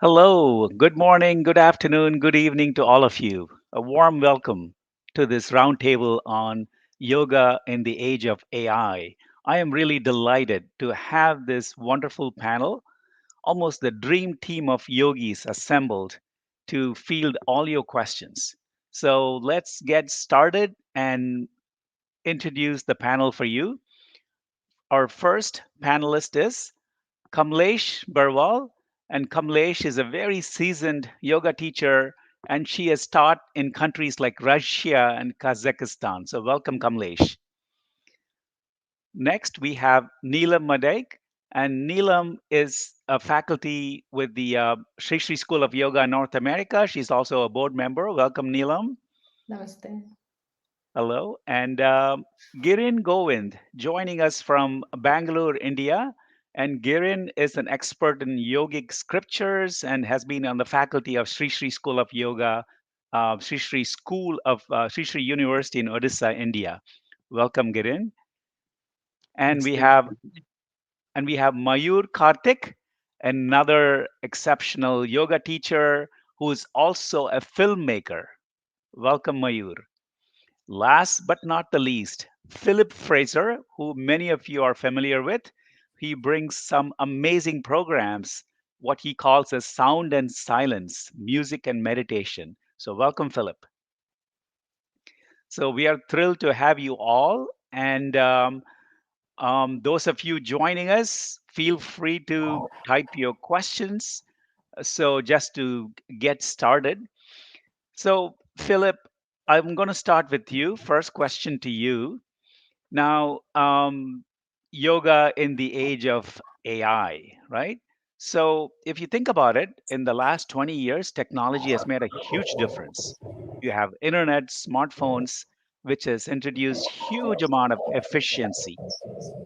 Hello, good morning, good afternoon, good evening to all of you. A warm welcome to this roundtable on yoga in the age of AI. I am really delighted to have this wonderful panel, almost the dream team of yogis assembled to field all your questions. So let's get started and introduce the panel for you. Our first panelist is Kamlesh Barwal. And Kamlesh is a very seasoned yoga teacher, and she has taught in countries like Russia and Kazakhstan. So, welcome, Kamlesh. Next, we have Neelam Madek. And Neelam is a faculty with the Sri Sri School of Yoga in North America. She's also a board member. Welcome, Neelam. Namaste. Hello. And Girin Govind joining us from Bangalore, India. And Girin is an expert in yogic scriptures and has been on the faculty of Sri Sri School of Yoga, Sri Sri University in Odisha, India. Welcome, Girin. And Yes, we thank have you. Mayur Karthik, another exceptional yoga teacher who is also a filmmaker. Welcome, Mayur. Last but not the least, Philip Fraser, who many of you are familiar with. He brings some amazing programs, what he calls as sound and silence, music and meditation. So, welcome, Philip. So, we are thrilled to have you all. And those of you joining us, feel free to type your questions. So, just to get started. So, Philip, I'm going to start with you. First question to you. Now, yoga in the age of AI, right? So, if you think about it, in the last 20 years, technology has made a huge difference. You have internet, smartphones, which has introduced huge amount of efficiency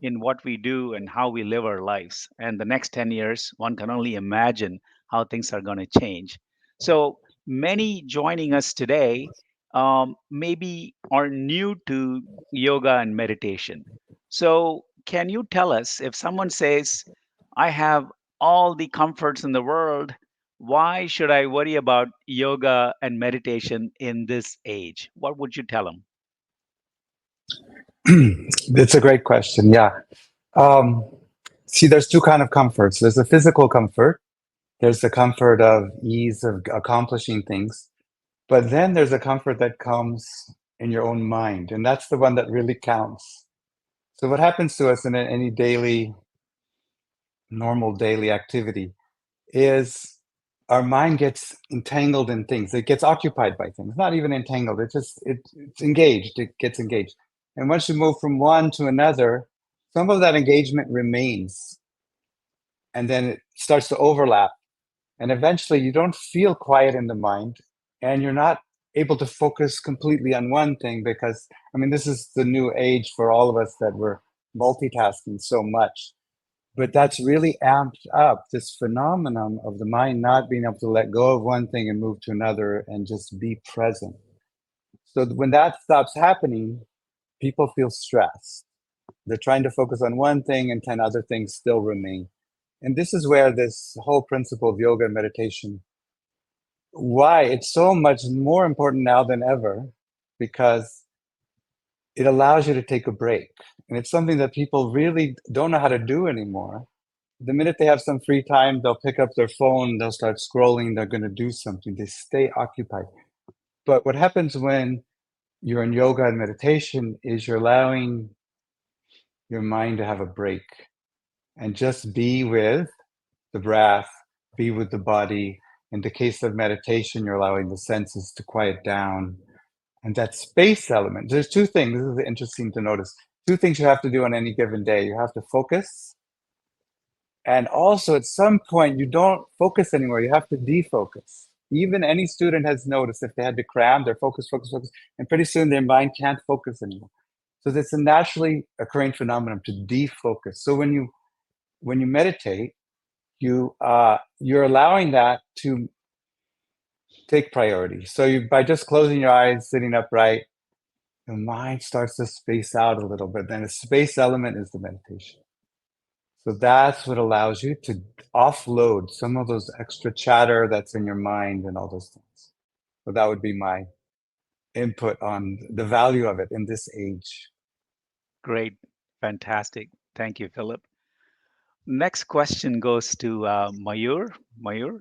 in what we do and how we live our lives. And the next 10 years, one can only imagine how things are going to change. So, many joining us today maybe are new to yoga and meditation. So, can you tell us if someone says, I have all the comforts in the world, why should I worry about yoga and meditation in this age? What would you tell them? It's a great question. Yeah. Um, See, there's two kind of comforts. There's the physical comfort. There's the comfort of ease of accomplishing things. But then there's a comfort that comes in your own mind, and that's the one that really counts. So what happens to us in any normal daily activity is our mind gets entangled in things. It gets occupied by things. Not even entangled. It's engaged. It gets engaged. And once you move from one to another, some of that engagement remains, and then it starts to overlap. And eventually, you don't feel quiet in the mind, and you're not able to focus completely on one thing because, I mean, this is the new age for all of us that we're multitasking so much. But that's really amped up this phenomenon of the mind not being able to let go of one thing and move to another and just be present. So when that stops happening, people feel stressed. They're trying to focus on one thing and 10 other things still remain. And this is where this whole principle of yoga and meditation, why it's so much more important now than ever, because it allows you to take a break. And it's something that people really don't know how to do anymore. The minute they have some free time, they'll pick up their phone, they'll start scrolling, they're going to do something. They stay occupied. But what happens when you're in yoga and meditation is you're allowing your mind to have a break and just be with the breath, be with the body. In the case of meditation, you're allowing the senses to quiet down. And that space element, there's two things. This is interesting to notice. Two things you have to do on any given day. You have to focus. And also, at some point, you don't focus anymore. You have to defocus. Even any student has noticed if they had to cram, they're focus, focus, focus, and pretty soon their mind can't focus anymore. So that's a naturally occurring phenomenon to defocus. So when you meditate, you're allowing that to take priority. So by just closing your eyes, sitting upright, the mind starts to space out a little bit. Then the space element is the meditation. So that's what allows you to offload some of those extra chatter that's in your mind and all those things. So that would be my input on the value of it in this age. Great. Fantastic. Thank you, Philip. Next question goes to Mayur. Mayur.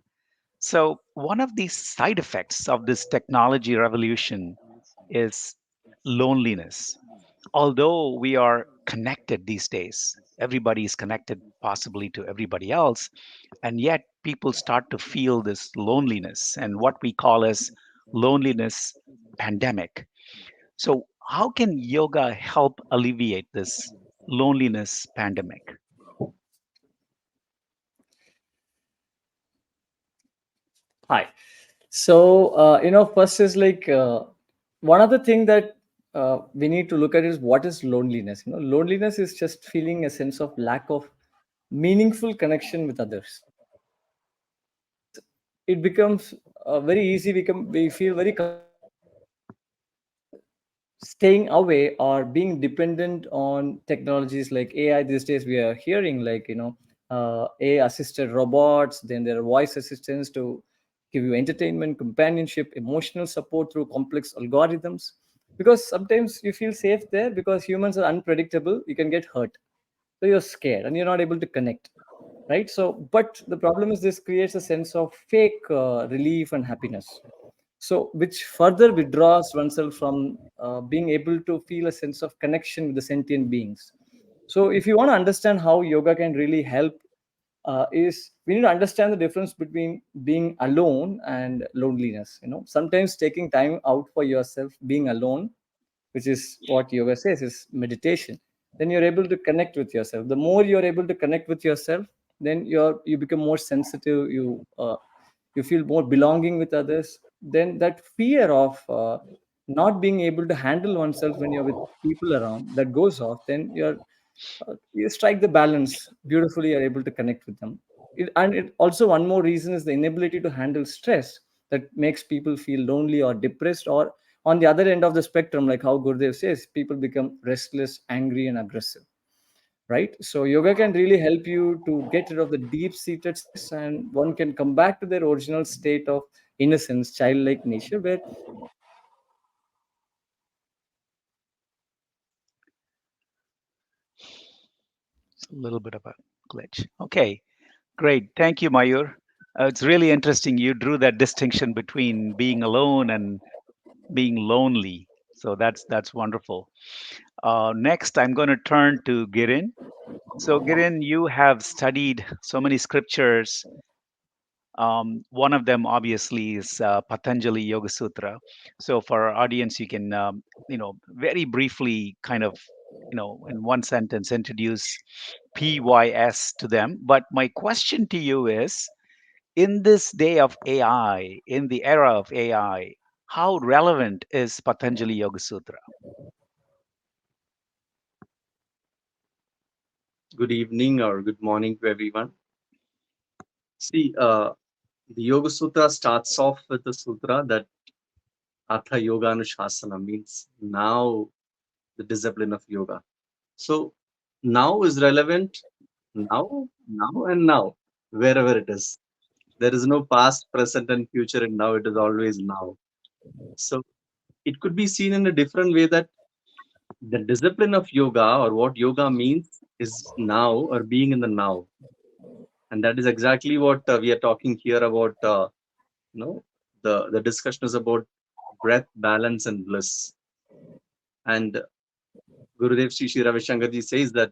So, one of the side effects of this technology revolution is loneliness. Although we are connected these days, everybody is connected possibly to everybody else, and yet people start to feel this loneliness and what we call as loneliness pandemic. So, how can yoga help alleviate this loneliness pandemic? Hi. So, first is like one of the thing that we need to look at is what is loneliness. Loneliness is just feeling a sense of lack of meaningful connection with others. Sometimes it becomes very easy. We feel very comfortable staying away or being dependent on technologies like AI. These days we are hearing like AI assisted robots, then there are voice assistants to give you entertainment, companionship, emotional support through complex algorithms, because sometimes you feel safe there because humans are unpredictable. You can get hurt, so you're scared and you're not able to connect, right? So but the problem is this creates a sense of fake relief and happiness, so which further withdraws oneself from being able to feel a sense of connection with the sentient beings. So if you want to understand how yoga can really help, is we need to understand the difference between being alone and loneliness. Sometimes taking time out for yourself, being alone, which is what yoga says is meditation, then you're able to connect with yourself. The more you're able to connect with yourself, then you become more sensitive. You feel more belonging with others. Then that fear of not being able to handle oneself when you're with people around, that goes off. Then you strike the balance beautifully. You're able to connect with them. And it also, one more reason is the inability to handle stress that makes people feel lonely or depressed, or on the other end of the spectrum, like how Gurudev says, people become restless, angry, and aggressive, right? So yoga can really help you to get rid of the deep seated stress, and one can come back to their original state of innocence, childlike nature, where It's a little bit of a glitch. Okay, great. Thank you, Mayur. It's really interesting. You drew that distinction between being alone and being lonely. So that's wonderful. Next, I'm going to turn to Girin. So, Girin, you have studied so many scriptures. One of them, obviously, is Patanjali Yoga Sutra. So, for our audience, you can, very briefly, kind of, in one sentence, introduce PYS to them. But my question to you is, in this day of AI, in the era of AI, how relevant is Patanjali Yoga Sutra? Good evening or good morning to everyone. See, the Yoga Sutra starts off with the sutra that Atha Yoga Anushasana means now the discipline of yoga. So now is relevant now, and now, wherever it is. There is no past, present, and future, and now it is always now. So it could be seen in a different way that the discipline of yoga or what yoga means is now or being in the now. And that is exactly what we are talking here about. The discussion is about breath, balance, and bliss. And Gurudev Sri Ravi Shankarji says that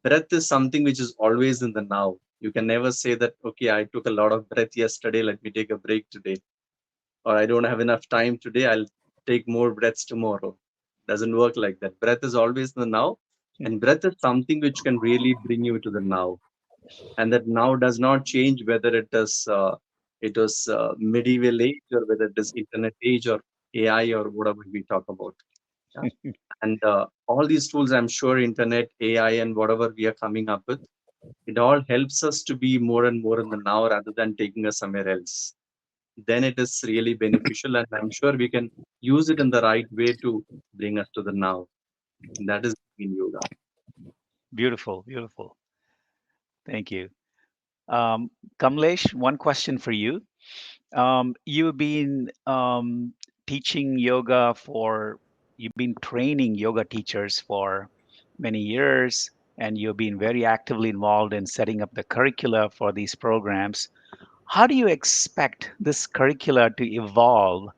breath is something which is always in the now. You can never say that, okay, I took a lot of breath yesterday, let me take a break today. Or I don't have enough time today, I'll take more breaths tomorrow. Doesn't work like that. Breath is always in the now. And breath is something which can really bring you to the now. And that now does not change whether it was medieval age or whether it is internet age or AI or whatever we talk about. Yeah. And all these tools, I'm sure internet, AI, and whatever we are coming up with, it all helps us to be more and more in the now rather than taking us somewhere else. Then it is really beneficial, and I'm sure we can use it in the right way to bring us to the now. And that is in yoga. Beautiful, beautiful. Thank you. Um, Kamlesh, one question for you. You've been teaching yoga for, you've been training yoga teachers for many years, and you've been very actively involved in setting up the curricula for these programs. How do you expect this curricula to evolve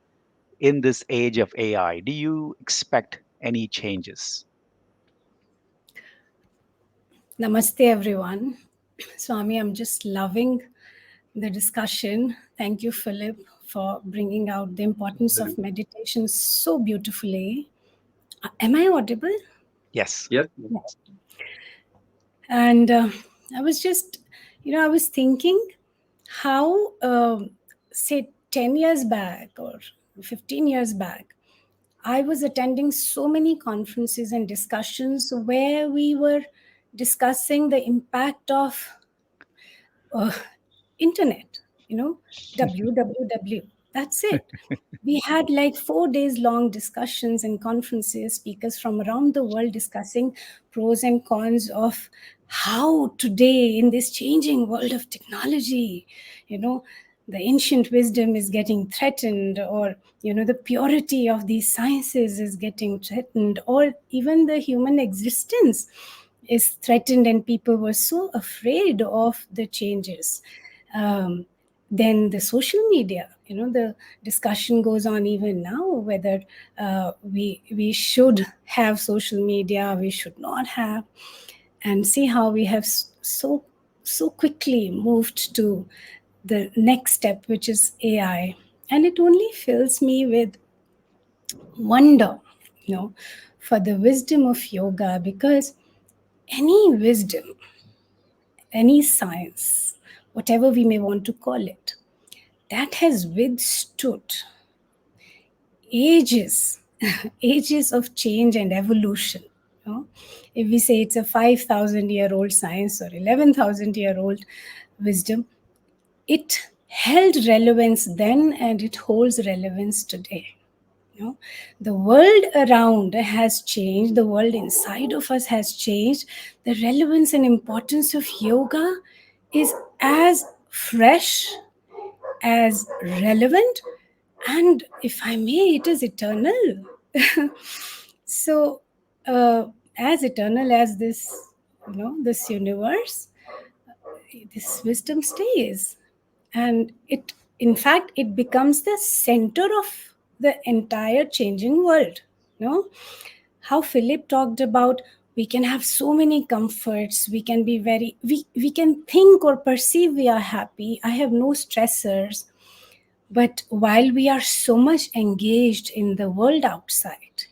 in this age of AI? Do you expect any changes? Namaste, everyone. Swami, I'm just loving the discussion. Thank you, Philip, for bringing out the importance of meditation so beautifully. Am I audible? Yes. Yes. Yeah. And I was just, I was thinking how, say, 10 years back or 15 years back, I was attending so many conferences and discussions where we were discussing the impact of uh, internet, www. That's it. We had like 4 days long discussions and conferences, speakers from around the world discussing pros and cons of how today, in this changing world of technology, you know, the ancient wisdom is getting threatened, or the purity of these sciences is getting threatened, or even the human existence is threatened, and people were so afraid of the changes. um, then the social media, the discussion goes on even now whether we should have social media, we should not have, and see how we have so quickly moved to the next step, which is AI. And it only fills me with wonder, for the wisdom of yoga, because any wisdom, any science, whatever we may want to call it, that has withstood ages, ages of change and evolution. If we say it's a 5,000-year-old science or 11,000-year-old wisdom, it held relevance then and it holds relevance today. The world around has changed, the world inside of us has changed. The relevance and importance of yoga is as fresh, as relevant, and if I may, it is eternal. So, as eternal as this universe, this wisdom stays, and in fact, it becomes the center of the entire changing world. How Philip talked about, we can have so many comforts, we can be we can think or perceive we are happy, I have no stressors. But while we are so much engaged in the world outside,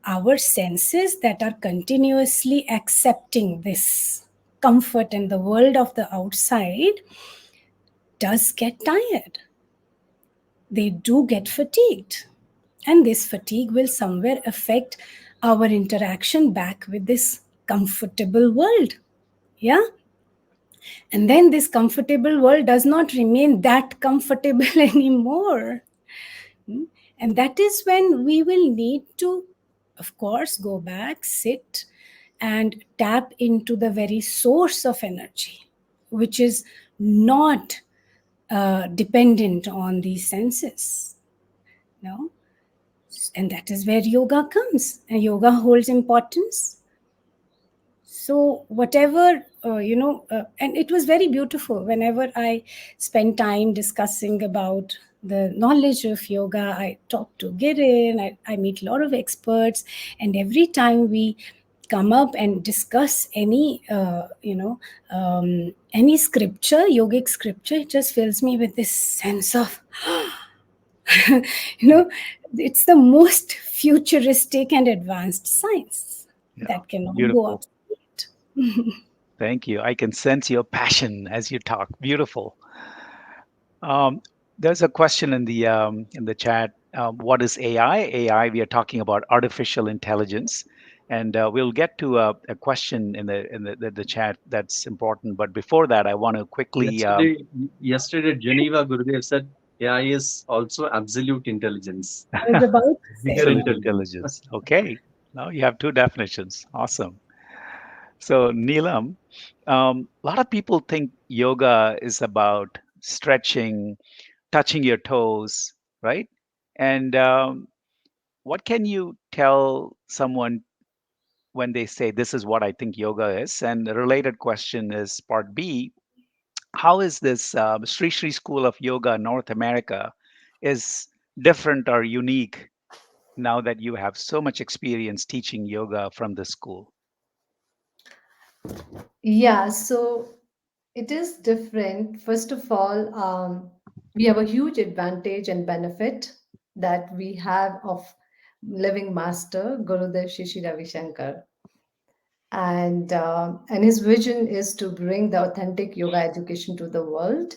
our senses that are continuously accepting this comfort in the world of the outside does get tired. They do get fatigued. And this fatigue will somewhere affect our interaction back with this comfortable world. Yeah. And then this comfortable world does not remain that comfortable anymore. And that is when we will need to, of course, go back, sit, and tap into the very source of energy, which is not dependent on these senses. No? And that is where yoga comes. And yoga holds importance. So whatever, and it was very beautiful. Whenever I spend time discussing about the knowledge of yoga, I talk to Girin, I meet a lot of experts, and every time we come up and discuss any scripture, yogic scripture, it just fills me with this sense of, you know, it's the most futuristic and advanced science Yeah. that cannot go Beautiful. obsolete. Thank you. I can sense your passion as you talk. Beautiful. Um, there's a question in the chat. What is AI? AI. We are talking about artificial intelligence, and we'll get to a question in the chat that's important. But before that, I want to quickly. Yesterday at Geneva, Gurudev said AI is also absolute intelligence. I was about to say Super Absolute that. intelligence. intelligence. Okay. Now you have two definitions. Awesome. So, Neelam, a lot of people think yoga is about stretching, touching your toes, right? And what can you tell someone when they say, this is what I think yoga is? And the related question is part B, how is this Sri Sri School of Yoga North America is different or unique now that you have so much experience teaching yoga from the school? Yeah, so it is different. First of all, we have a huge advantage and benefit that we have of living master Gurudev Shishi Ravi Shankar, and his vision is to bring the authentic yoga education to the world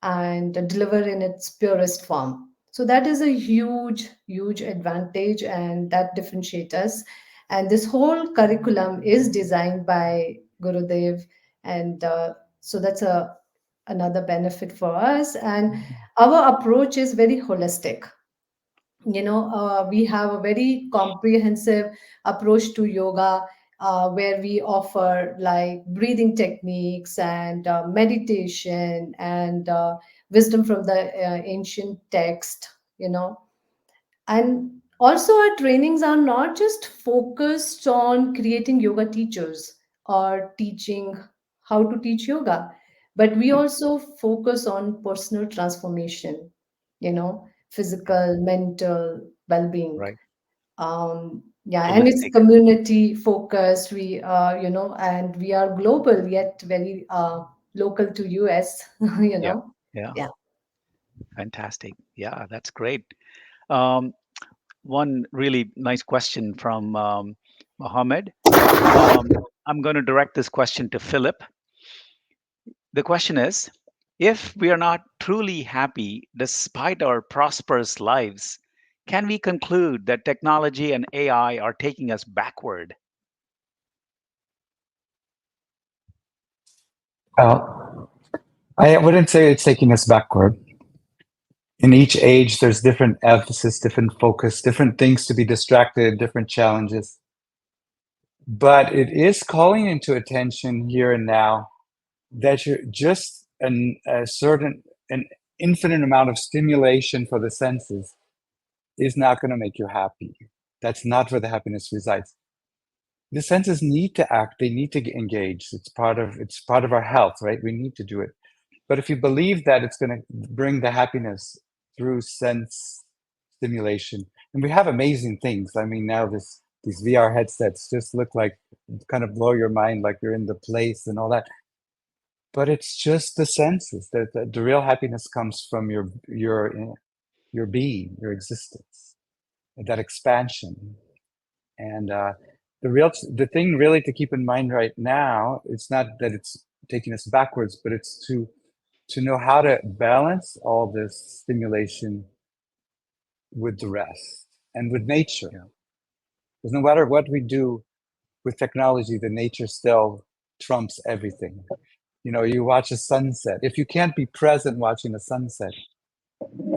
and deliver in its purest form. So that is a huge advantage, and that differentiates us. And this whole curriculum is designed by Gurudev, and so that's a another benefit for us. And our approach is very holistic. We have a very comprehensive approach to yoga, where we offer like breathing techniques and meditation and wisdom from the ancient text, and also our trainings are not just focused on creating yoga teachers or teaching how to teach yoga, but we also focus on personal transformation, physical, mental well-being. Right. Yeah, and it's Holistic. community focused. And we are global yet very local to US. Yeah. Yeah. Yeah. Fantastic. Yeah, that's great. Um, One really nice question from Mohammed. I'm going to direct this question to Philip. The question is, if we are not truly happy despite our prosperous lives, can we conclude that technology and AI are taking us backward? Well, I wouldn't say it's taking us backward. In each age, there's different emphasis, different focus, different things to be distracted, different challenges. But it is calling into attention here and now that you're just an infinite amount of stimulation for the senses is not going to make you happy. That's not where the happiness resides. The senses need to act, they need to engage. It's part of our health, right? We need to do it. But if you believe that it's going to bring the happiness through sense stimulation, and we have amazing things. I mean, now these VR headsets just look like kind of blow your mind, like you're in the place and all that. But it's just the senses. The real happiness comes from your being, your existence, that expansion. And the thing really to keep in mind right now, it's not that it's taking us backwards, but it's to know how to balance all this stimulation with the rest and with nature. Yeah. Because no matter what we do with technology, the nature still trumps everything. You watch a sunset. If you can't be present watching a sunset,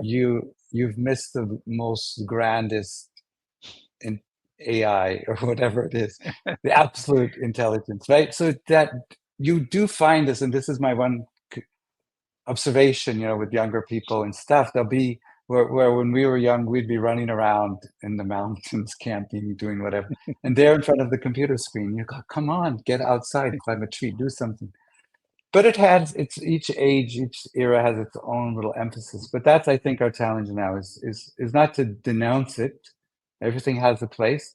you've missed the most grandest in AI or whatever it is, the absolute intelligence, right? So that you do find this, and this is my one observation, with younger people and stuff. They'll be where when we were young, we'd be running around in the mountains, camping, doing whatever, and they're in front of the computer screen. You go, come on, get outside, climb a tree, do something. But it's each age, each era has its own little emphasis. But that's, I think, our challenge now is not to denounce it. Everything has a place,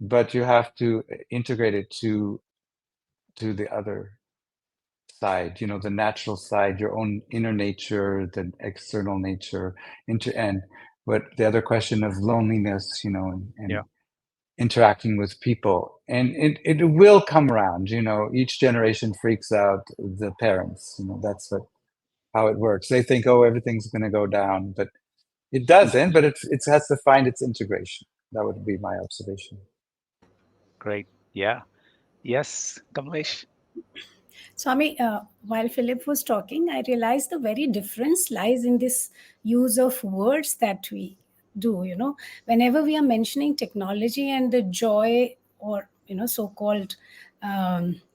but you have to integrate it to the other side, the natural side, your own inner nature, the external nature, and what the other question of loneliness, and Yeah. interacting with people. And it will come around, each generation freaks out the parents, that's how it works. They think, oh, everything's going to go down, but it doesn't, but it has to find its integration. That would be my observation. Great. Yeah. Yes, Kamlesh. Swami, while Philip was talking, I realized the very difference lies in this use of words that we do. Whenever we are mentioning technology and the joy or so-called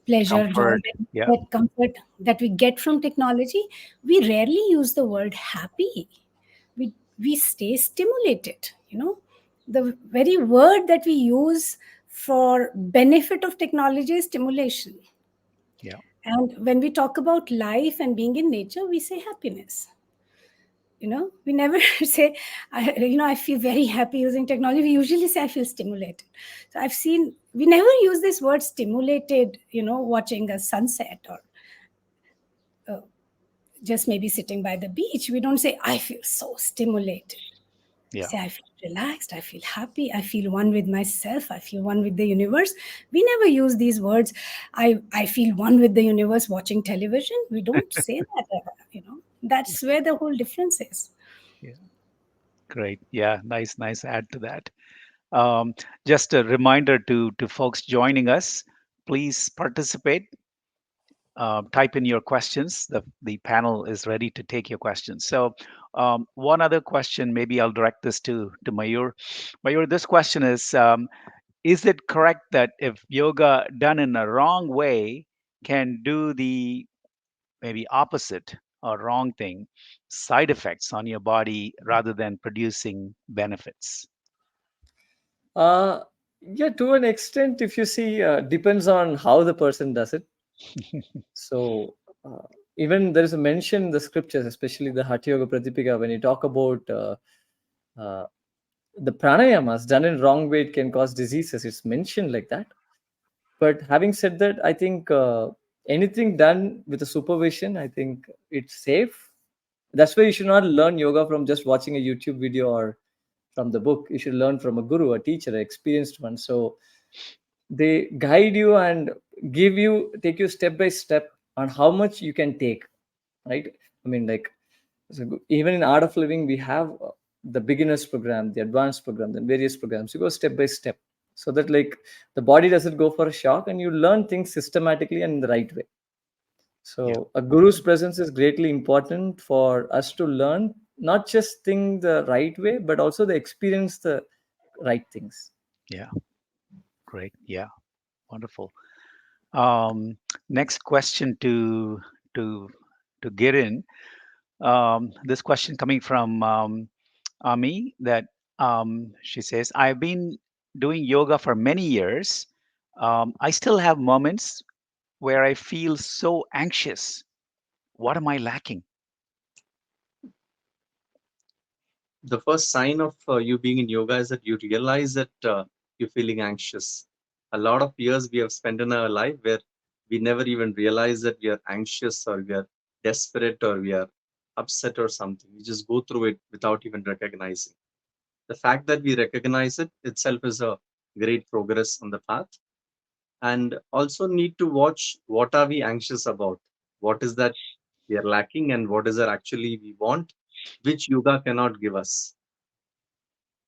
pleasure, joy, Comfort. Yeah. that comfort that we get from technology, we rarely use the word happy. We stay stimulated. The very word that we use for benefit of technology is stimulation. Yeah. And when we talk about life and being in nature, we say happiness. We never say, I feel very happy using technology. We usually say I feel stimulated. So I've seen, we never use this word stimulated, watching a sunset, or uh, just maybe sitting by the beach. We don't say I feel so stimulated. We Yeah. say I feel relaxed, I feel happy, I feel one with myself, I feel one with the universe. We never use these words. I feel one with the universe watching television. We don't say that ever. That's where the whole difference is. Yeah. Great. Yeah. Nice add to that. Um, just a reminder to folks joining us, please participate. Type in your questions. The panel is ready to take your questions. So, one other question, maybe I'll direct this to Mayur. Mayur, this question is it correct that if yoga done in a wrong way can do the maybe opposite or wrong thing, side effects on your body rather than producing benefits? uh yeah, to an extent, if you see, depends on how the person does it. So even there is a mention in the scriptures, especially the Hatha Yoga Pratipika, when you talk about uh, the pranayamas done in wrong way, it can cause diseases. It's mentioned like that. But having said that, I think anything done with a supervision, I think it's safe. That's why you should not learn yoga from just watching a YouTube video or from the book. You should learn from a guru, a teacher, an experienced one. So they guide you and take you step by step on how much you can take, right? I mean, like, so even in Art of Living, we have the beginners program, the advanced program, then various programs. You go step by step, so that like the body doesn't go for a shock, and you learn things systematically and in the right way. Yeah. So a guru's presence is greatly important for us to learn, not just think the right way, but also the experience the right things. Yeah. Great. Yeah. Wonderful. Um, Next question to to Girin. This question coming from Ami, that she says, I've been doing yoga for many years. I still have moments where I feel so anxious. What am I lacking? The first sign of you being in yoga is that you realize that you're feeling anxious. A lot of years we have spent in our life where we never even realize that we are anxious or we are desperate or we are upset or something. We just go through it without even recognizing. The fact that we recognize it itself is a great progress on the path. And also need to watch what are we anxious about, what is that we are lacking, and what is that actually we want, which yoga cannot give us,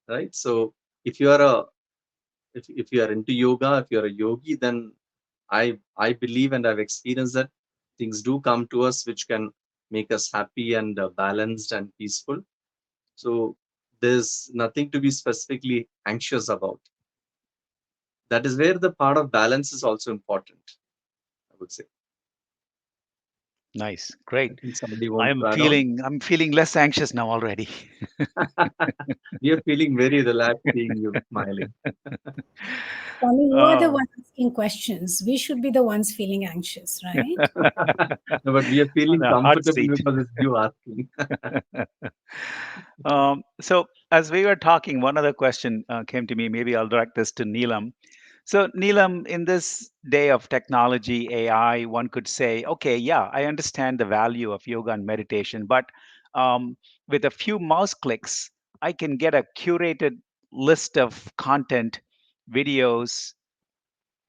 right? So if you are a if you are into yoga, if you are a yogi, then I believe and I've experienced that things do come to us which can make us happy and balanced and peaceful. So there's nothing to be specifically anxious about. That is where the part of balance is also important, I would say. Nice. I Great. think somebody wants to add on. I'm feeling less anxious now already. We are feeling very relaxed seeing you smiling. Swami, you are the Oh. one asking questions. We should be the ones feeling anxious, right? No, but we are On feeling a hot comfortable seat. because it's you asking. So as we were talking, one other question came to me. Maybe I'll direct this to Neelam. So Neelam, in this day of technology, AI, one could say, okay, yeah, I understand the value of yoga and meditation, but with a few mouse clicks, I can get a curated list of content, videos,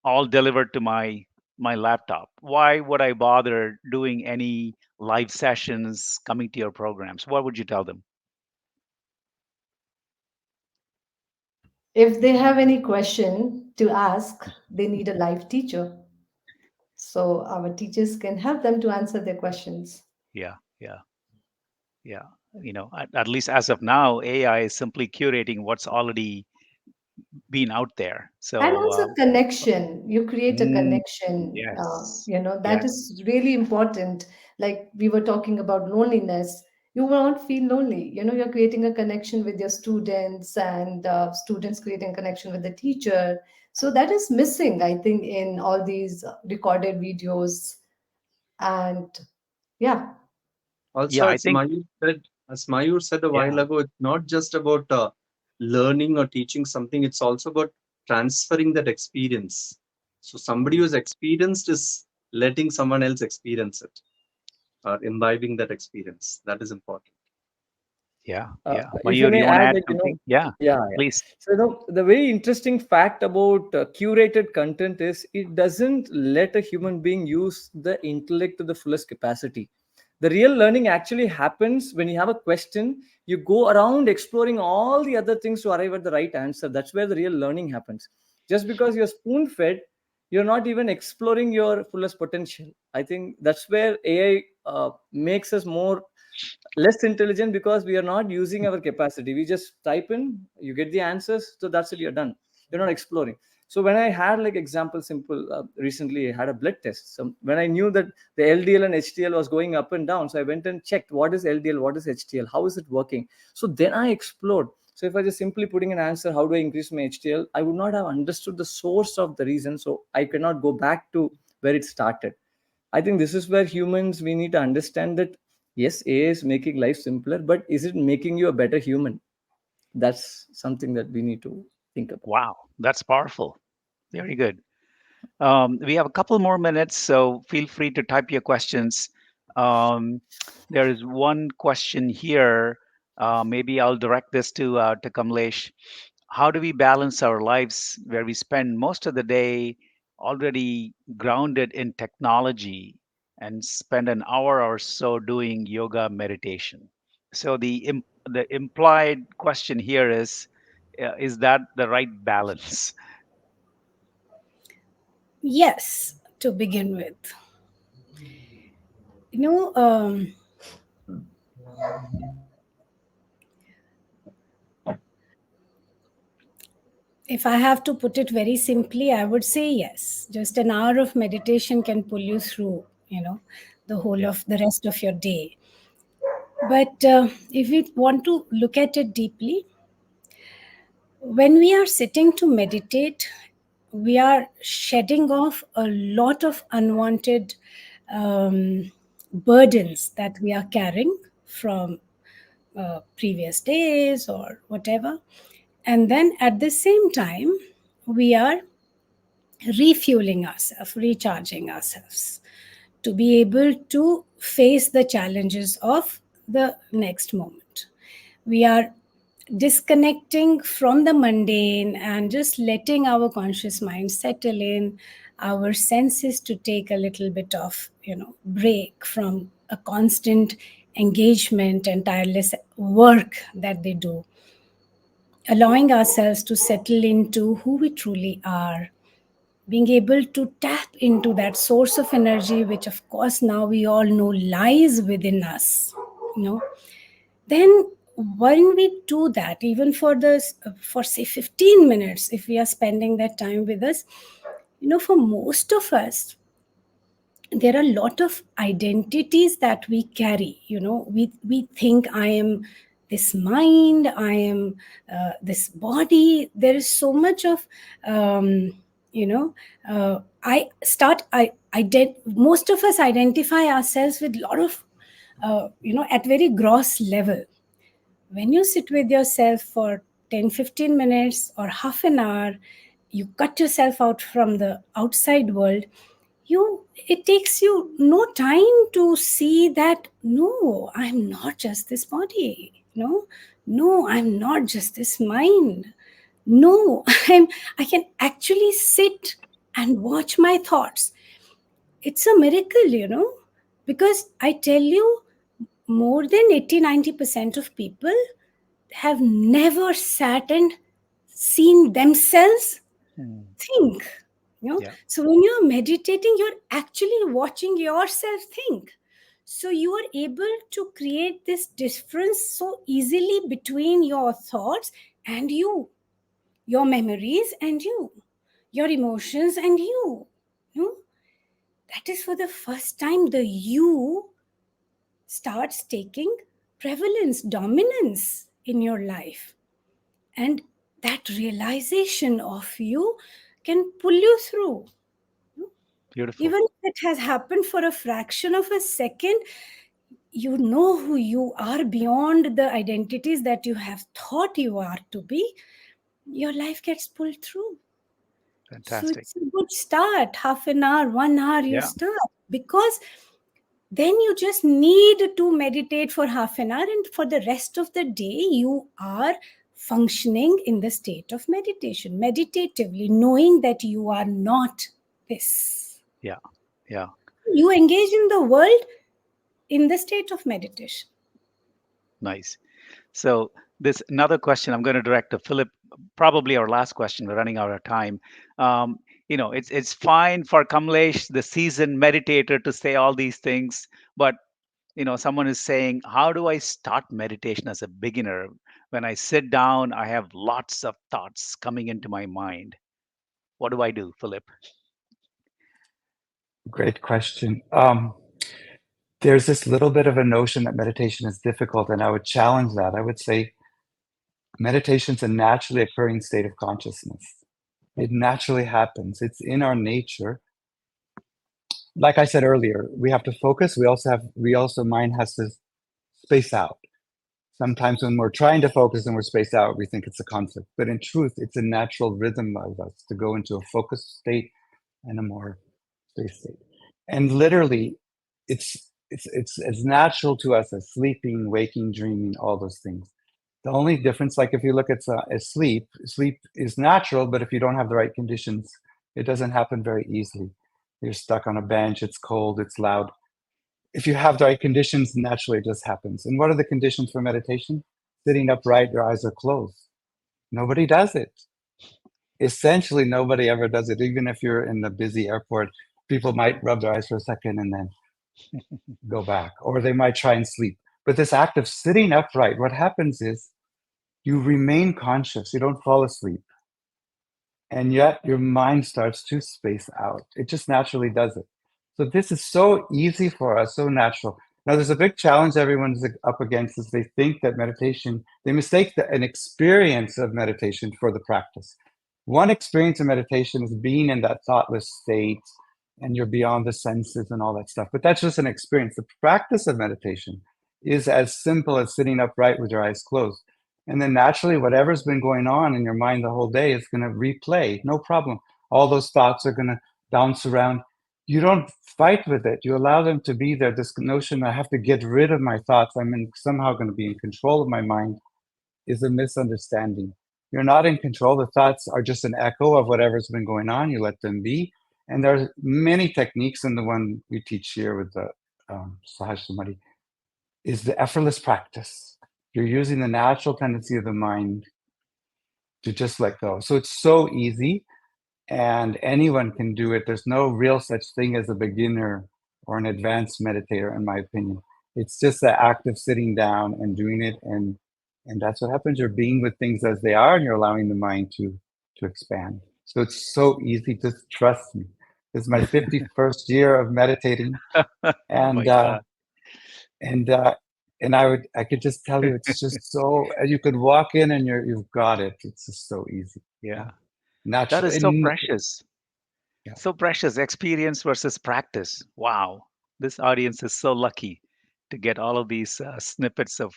all delivered to my laptop. Why would I bother doing any live sessions, coming to your programs? What would you tell them? If they have any question to ask, they need a live teacher. So our teachers can help them to answer their questions. Yeah, yeah, yeah. At least as of now, AI is simply curating what's already been out there. And So also connection. You create a mm, connection. yes, That yes, is really important. Like we were talking about loneliness. You won't feel lonely. You're creating a connection with your students, and students creating a connection with the teacher. So that is missing, I think, in all these recorded videos. And yeah. yeah. Also, I think as Mayur said a yeah, while ago, it's not just about learning or teaching something, it's also about transferring that experience. So, somebody who's experienced is letting someone else experience it or imbibing that experience. That is important. yeah, yeah. If I Mayur, may you want to add, add something? Yeah, yeah, yeah. please. So the very interesting fact about curated content is it doesn't let a human being use the intellect to the fullest capacity. The real learning actually happens when you have a question, you go around exploring all the other things to arrive at the right answer. That's where the real learning happens. Just because you're spoon fed, you're not even exploring your fullest potential. I think that's where AI makes us more less intelligent, because we are not using our capacity. We just type in, you get the answers, so that's it, you're done. You're not exploring. So when I had, like, example simple, recently I had a blood test. So when I knew that the LDL and HDL was going up and down, so I went and checked what is LDL, what is HDL, how is it working. So then I explored. So if I just simply putting an answer, how do I increase my HDL, I would not have understood the source of the reason, so I cannot go back to where it started. I think this is where humans, we need to understand that yes, AI is making life simpler, but is it making you a better human? That's something that we need to think about. Wow, that's powerful. Very good. We have a couple more minutes, so feel free to type your questions. Um, there is one question here. Maybe I'll direct this to Kamlesh. How do we balance our lives where we spend most of the day already grounded in technology and spend an hour or so doing yoga meditation? So the implied question here is that the right balance? Yes, to begin with. You know, if I have to put it very simply, I would say yes. Just an hour of meditation can pull you through, the whole Yeah. of the rest of your day. But if we want to look at it deeply, when we are sitting to meditate, we are shedding off a lot of unwanted burdens that we are carrying from previous days or whatever. And then at the same time, we are refueling ourselves, recharging ourselves to be able to face the challenges of the next moment. We are disconnecting from the mundane and just letting our conscious mind settle in, our senses to take a little bit of, break from a constant engagement and tireless work that they do, allowing ourselves to settle into who we truly are, being able to tap into that source of energy, which of course now we all know lies within us, you know then when we do that, even for say 15 minutes, if we are spending that time with us, for most of us, there are a lot of identities that we carry. We think I am this mind, I am this body. There is so much of you know most of us identify ourselves with a lot of at very gross level. When you sit with yourself for 10-15 minutes or half an hour, you cut yourself out from the outside world. It takes you no time to see that, no, I'm not just this body. No, I'm not just this mind. No, I can actually sit and watch my thoughts. It's a miracle, because I tell you, more than 80-90% of people have never sat and seen themselves Mm, think. yeah. So when you're meditating, you're actually watching yourself think. So you are able to create this difference so easily between your thoughts and you. your memories and you, your emotions and you. No? That is for the first time the you starts taking prevalence, dominance in your life. And that realization of you can pull you through. Beautiful. Even if it has happened for a fraction of a second, you know who you are beyond the identities that you have thought you are to be. Your life gets pulled through. So Fantastic. it's a good start. Half an hour, 1 hour, you Yeah. start. Because then you just need to meditate for half an hour, and for the rest of the day, you are functioning in the state of meditation, meditatively, knowing that you are not this. Yeah. Yeah. You engage in the world in the state of meditation. Nice. So this another question I'm going to direct to Philip. Probably our last question. We're running out of time. Um, it's fine for Kamlesh, the seasoned meditator, to say all these things, but someone is saying, how do I start meditation as a beginner? When I sit down, I have lots of thoughts coming into my mind. What do I do, Philip? Great question. There's this little bit of a notion that meditation is difficult, and I would challenge that. I would say meditation is a naturally occurring state of consciousness. It naturally happens. It's in our nature. Like I said earlier, we have to focus. We also mind has to space out. Sometimes when we're trying to focus and we're spaced out, we think it's a conflict. But in truth, it's a natural rhythm of us to go into a focused state and a more spaced state. And literally, it's as natural to us as sleeping, waking, dreaming, all those things. The only difference, like if you look at sleep, sleep is natural, but if you don't have the right conditions, it doesn't happen very easily. You're stuck on a bench, it's cold, it's loud. If you have the right conditions, naturally it just happens. And what are the conditions for meditation? Sitting upright, your eyes are closed. Nobody does it. Essentially, nobody ever does it. Even if you're in the busy airport, people might rub their eyes for a second and then go back, or they might try and sleep. But this act of sitting upright, what happens is you remain conscious, you don't fall asleep. And yet your mind starts to space out. It just naturally does it. So this is so easy for us, so natural. Now there's a big challenge everyone's up against is they think that meditation, they mistake an experience of meditation for the practice. One experience of meditation is being in that thoughtless state and you're beyond the senses and all that stuff. But that's just an experience. The practice of meditation is as simple as sitting upright with your eyes closed. And then naturally, whatever's been going on in your mind the whole day is going to replay, no problem. All those thoughts are going to bounce around. You don't fight with it. You allow them to be there. This notion, I have to get rid of my thoughts, somehow going to be in control of my mind, is a misunderstanding. You're not in control. The thoughts are just an echo of whatever's been going on. You let them be. And there's many techniques, and the one we teach here with the Sahaj Samadhi is the effortless practice. You're using the natural tendency of the mind to just let go. So it's so easy and anyone can do it. There's no real such thing as a beginner or an advanced meditator, in my opinion. It's just the act of sitting down and doing it. And that's what happens. You're being with things as they are and you're allowing the mind to expand. So it's so easy. Just trust me. This is my 51st year of meditating. Oh my And God. and I could just tell you it's just so you could walk in and you've got it. It's just so easy. Yeah. Yeah. That Natural. is so precious. Yeah. So precious. Experience versus practice. Wow. This audience is so lucky to get all of these snippets of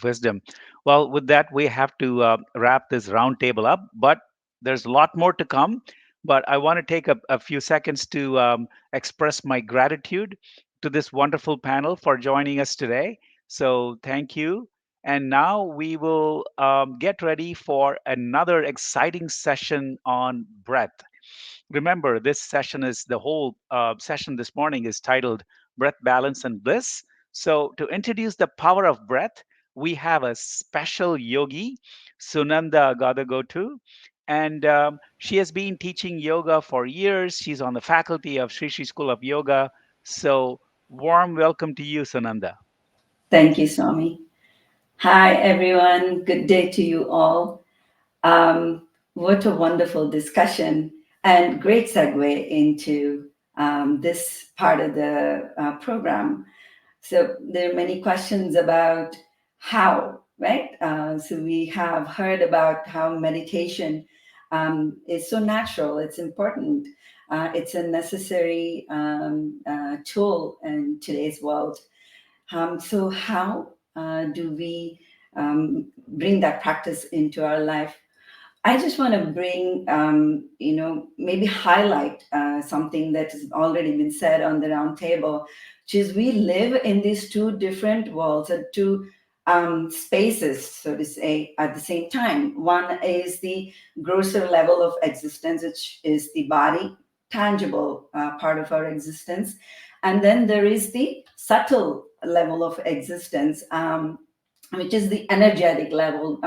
wisdom. Well, with that, we have to wrap this roundtable up, but there's a lot more to come. But I want to take a few seconds to express my gratitude to this wonderful panel for joining us today. So thank you. And now we will get ready for another exciting session on breath. Remember, this session is the whole session this morning is titled Breath, Balance, and Bliss. So, to introduce the power of breath, we have a special yogi, Sunanda Gadagotu. And she has been teaching yoga for years. She's on the faculty of Sri Sri School of Yoga. So, warm welcome to you, Sunanda. Thank you, Swami. Hi, everyone. Good day to you all. Um, What a wonderful discussion and great segue into this part of the program. So there are many questions about how, right? So we have heard about how meditation is so natural, it's important, it's a necessary tool in today's world. So how do we bring that practice into our life? I just want to bring, maybe highlight something that has already been said on the round table, which is we live in these two different worlds, or two spaces, so to say, at the same time. One is the grosser level of existence, which is the body, tangible part of our existence. And then there is the subtle level of existence, which is the energetic level,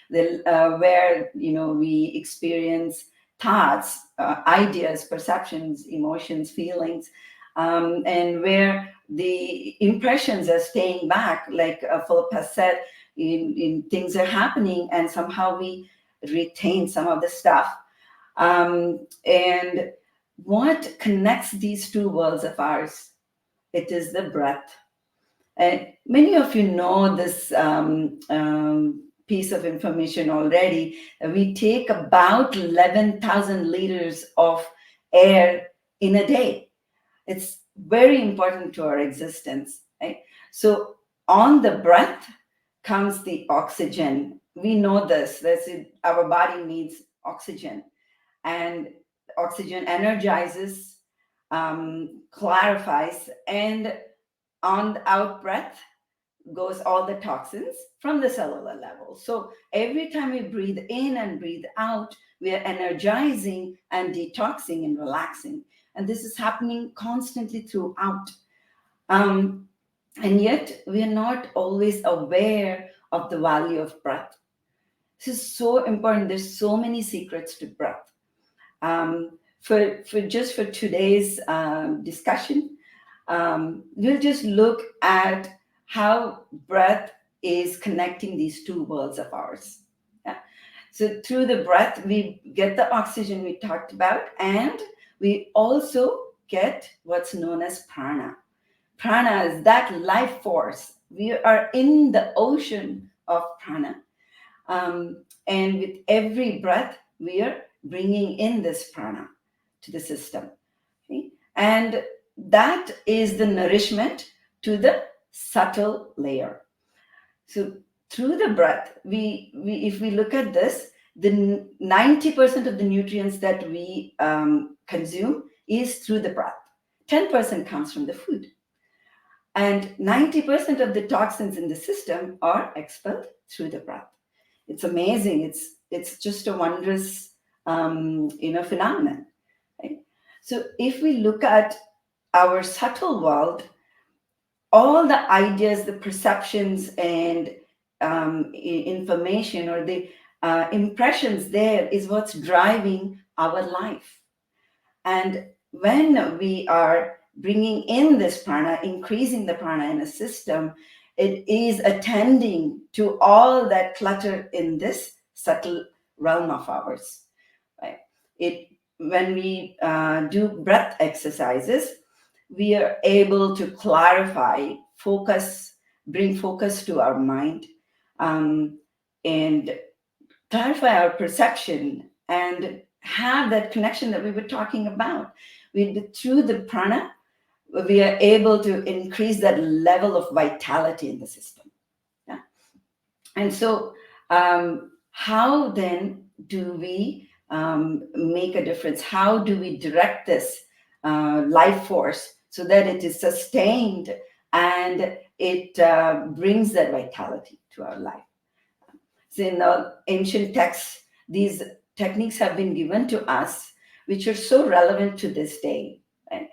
where we experience thoughts, ideas, perceptions, emotions, feelings, and where the impressions are staying back, like Philip has said, in things are happening, and somehow we retain some of the stuff. And what connects these two worlds of ours? It is the breath. And many of you know this piece of information already. We take about 11,000 liters of air in a day. It's very important to our existence, right? So on the breath comes the oxygen. We know this. Our body needs oxygen, and oxygen energizes, clarifies, and on the out breath goes all the toxins from the cellular level. So every time we breathe in and breathe out, we are energizing and detoxing and relaxing. And this is happening constantly throughout. And yet we are not always aware of the value of breath. This is so important. There's so many secrets to breath. For today's discussion, we'll just look at how breath is connecting these two worlds of ours. Yeah. So through the breath, we get the oxygen we talked about, and we also get what's known as prana. Prana is that life force. We are in the ocean of prana. And with every breath, we are bringing in this prana to the system. Okay? And that is the nourishment to the subtle layer. So through the breath, we if we look at this, the 90% of the nutrients that we consume is through the breath. 10% comes from the food. And 90% of the toxins in the system are expelled through the breath. It's amazing. It's just a wondrous phenomenon. Right? So if we look at our subtle world, all the ideas, the perceptions, and information, or the impressions there is what's driving our life. And when we are bringing in this prana, increasing the prana in a system, it is attending to all that clutter in this subtle realm of ours. Right? When we do breath exercises, we are able to clarify, focus, bring focus to our mind, and clarify our perception, and have that connection that we were talking about. Through the prana, we are able to increase that level of vitality in the system. Yeah? And so, how then do we make a difference? How do we direct this life force so that it is sustained and it brings that vitality to our life? So in the ancient texts, these techniques have been given to us, which are so relevant to this day. Right?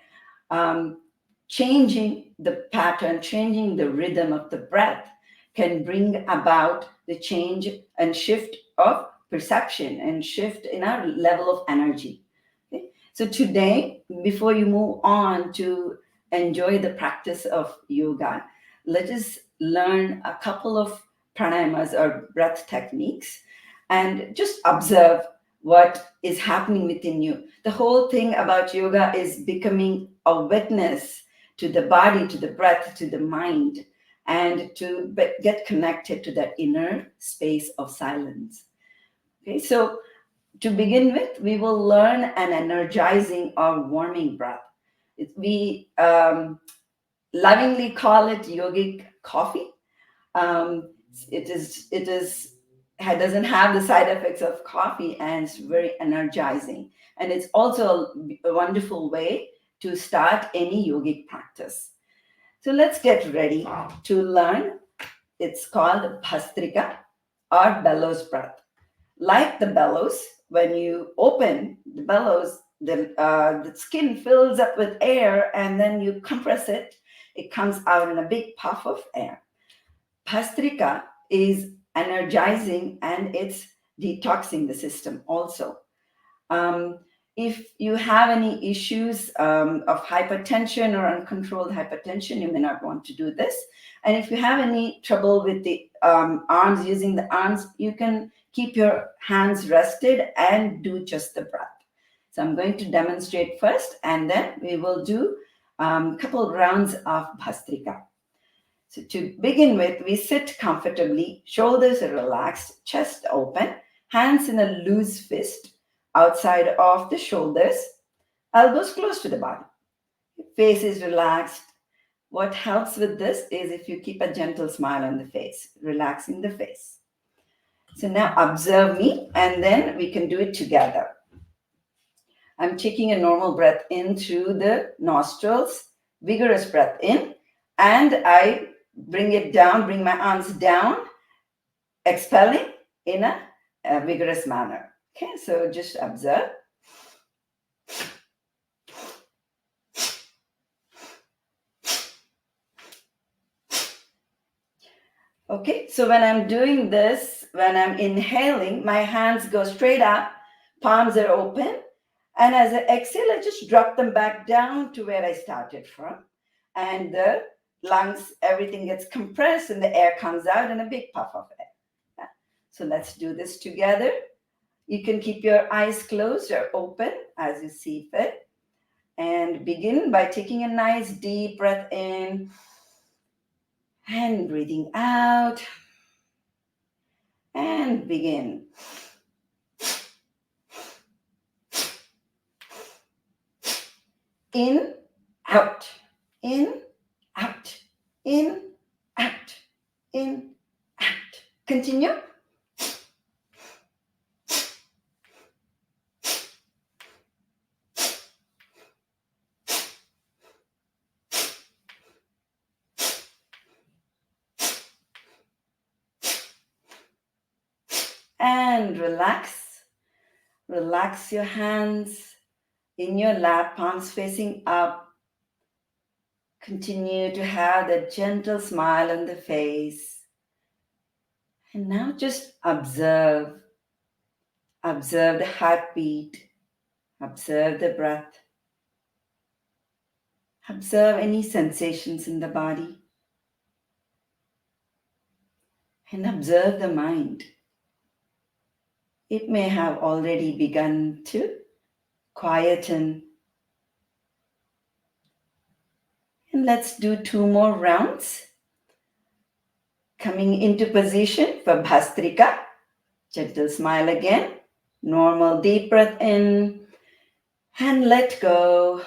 Changing the pattern, changing the rhythm of the breath can bring about the change and shift of perception and shift in our level of energy. Okay? So today, before you move on to enjoy the practice of yoga, let us learn a couple of pranayamas or breath techniques and just observe what is happening within you. The whole thing about yoga is becoming a witness to the body, to the breath, to the mind, and to get connected to that inner space of silence. Okay, so to begin with, we will learn an energizing or warming breath. We lovingly call it yogic coffee. Um, it doesn't have the side effects of coffee, and it's very energizing. And it's also a wonderful way to start any yogic practice. So let's get ready to learn. It's called Bhastrika or bellows breath. Like the bellows, when you open the bellows, the skin fills up with air, and then you compress it. It comes out in a big puff of air. Bhastrika is energizing and it's detoxing the system also. Um, if you have any issues of hypertension or uncontrolled hypertension, you may not want to do this. And if you have any trouble with the arms, using the arms, you can keep your hands rested and do just the breath. So I'm going to demonstrate first, and then we will do a couple rounds of Bhastrika. So to begin with, we sit comfortably, shoulders are relaxed, chest open, hands in a loose fist outside of the shoulders, elbows close to the body. Face is relaxed. What helps with this is if you keep a gentle smile on the face, relaxing the face. So now observe me, and then we can do it together. I'm taking a normal breath in through the nostrils, vigorous breath in, and I bring it down, bring my arms down, expelling in a vigorous manner. Okay, so just observe. Okay, so when I'm doing this, when I'm inhaling, my hands go straight up, palms are open, and as I exhale, I just drop them back down to where I started from. And the lungs, everything gets compressed, and the air comes out in a big puff of air. Yeah. So let's do this together. You can keep your eyes closed or open as you see fit. And begin by taking a nice deep breath in and breathing out. And begin. In, out, in, out, in, out, in, out. Continue. And relax. Relax your hands in your lap, palms facing up. Continue to have that gentle smile on the face. And now just observe. Observe the heartbeat. Observe the breath. Observe any sensations in the body. And observe the mind. It may have already begun to quieten. And let's do 2 more rounds. Coming into position for Bhastrika. Gentle smile again. Normal deep breath in. And let go.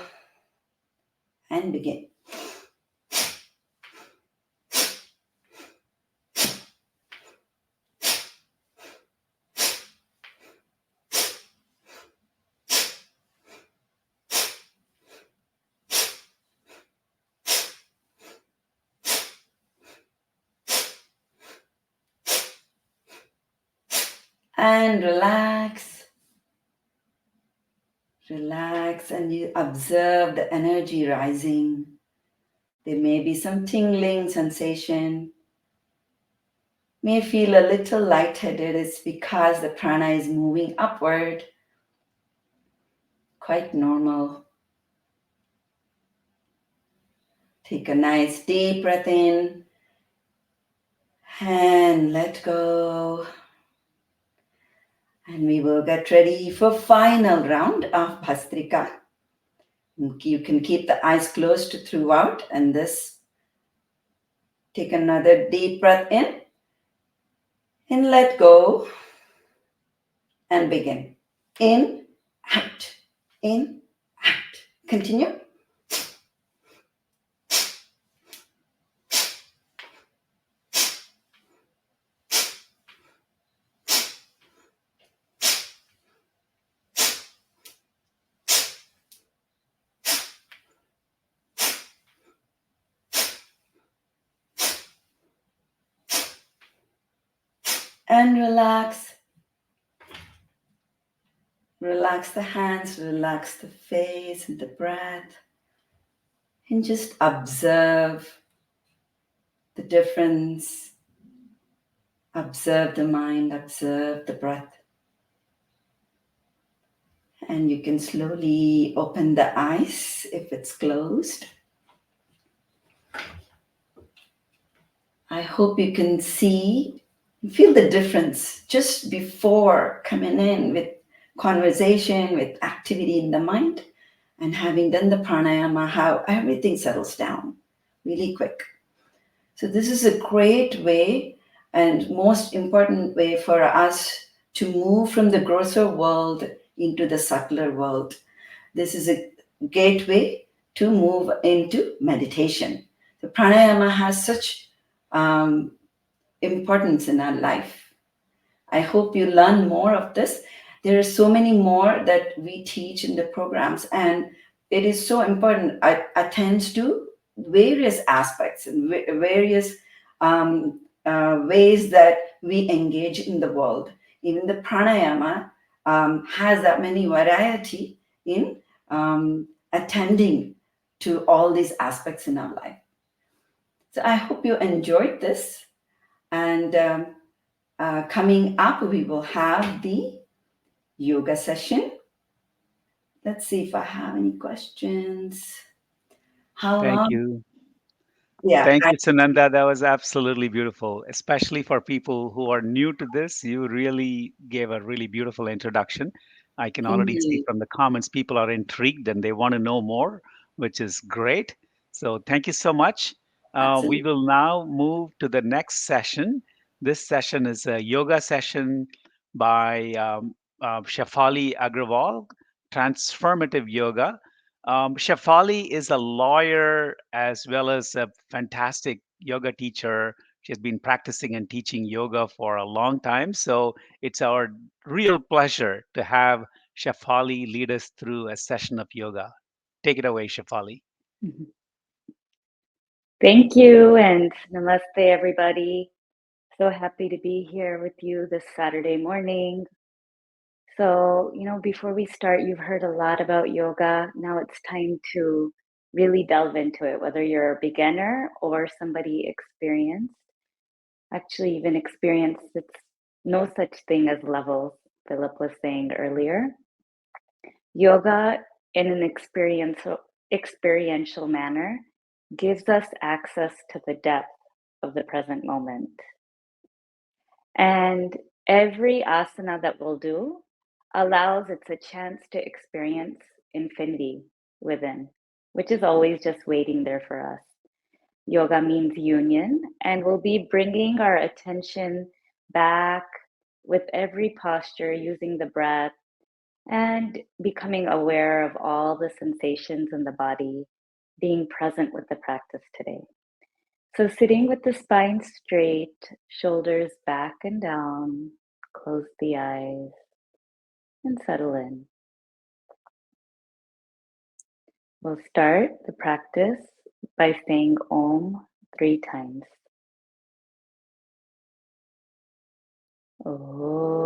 And begin. And relax. Relax, and you observe the energy rising. There may be some tingling sensation. May feel a little lightheaded. It's because the prana is moving upward. Quite normal. Take a nice deep breath in and let go. And we will get ready for final round of Bhastrika. You can keep the eyes closed throughout, and this, take another deep breath in and let go and begin. In, out, in, out. Continue. And relax. Relax the hands, relax the face and the breath. And just observe the difference. Observe the mind, observe the breath. And you can slowly open the eyes if it's closed. I hope you can see, feel the difference just before coming in with conversation, with activity in the mind, and having done the pranayama, how everything settles down really quick. So this is a great way and most important way for us to move from the grosser world into the subtler world. This is a gateway to move into meditation. The pranayama has such importance in our life. I hope you learn more of this. There are so many more that we teach in the programs, and it is so important. It attends to various aspects and various ways that we engage in the world. Even the pranayama has that many variety in attending to all these aspects in our life. So I hope you enjoyed this. And coming up, we will have the yoga session. Let's see if I have any questions. How Thank long? you. Yeah. Thank you, Sunanda. That was absolutely beautiful, especially for people who are new to this. You really gave a really beautiful introduction. I can already see Indeed. from the comments people are intrigued and they want to know more, which is great. So, thank you so much. We Absolutely. will now move to the next session. This session is a yoga session by Shefali Agrawal, Transformative Yoga. Shafali is a lawyer as well as a fantastic yoga teacher. She has been practicing and teaching yoga for a long time. So it's our real pleasure to have Shafali lead us through a session of yoga. Take it away, Shafali. Mhm. Thank you, and namaste, everybody. So happy to be here with you this Saturday morning. So, before we start, you've heard a lot about yoga. Now it's time to really delve into it, whether you're a beginner or somebody experienced. Actually, even experienced, it's no such thing as levels, Philip was saying earlier. Yoga, in an experiential manner, gives us access to the depth of the present moment. And every asana that we'll do allows it's a chance to experience infinity within, which is always just waiting there for us. Yoga means union, and we'll be bringing our attention back with every posture using the breath and becoming aware of all the sensations in the body, being present with the practice today. So, sitting with the spine straight, shoulders back and down, close the eyes and settle in. We'll start the practice by saying Om 3 times. Om.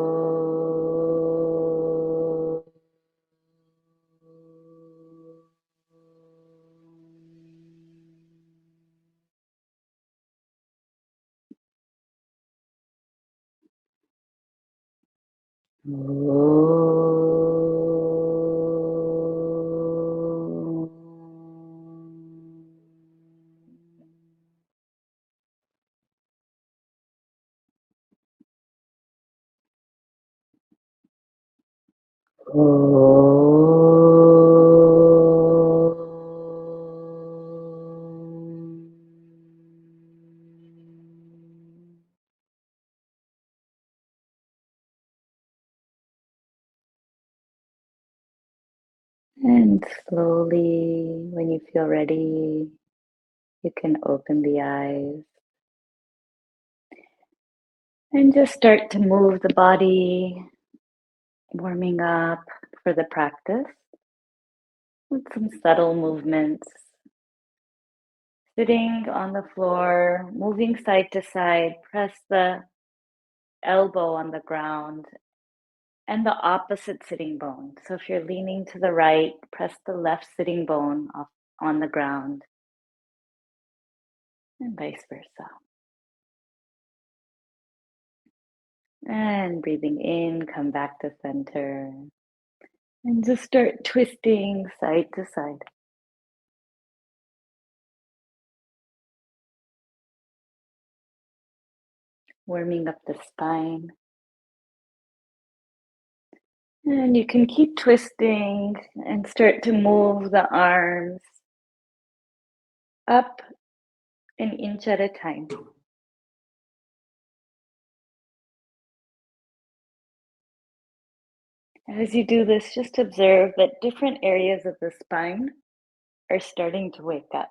And slowly, when you feel ready, you can open the eyes and just start to move the body, warming up for the practice with some subtle movements. Sitting on the floor, moving side to side, press the elbow on the ground and the opposite sitting bone. So if you're leaning to the right, press the left sitting bone off on the ground and vice versa. And breathing in, come back to center and just start twisting side to side. Warming up the spine. And you can keep twisting and start to move the arms up an inch at a time. As you do this, just observe that different areas of the spine are starting to wake up.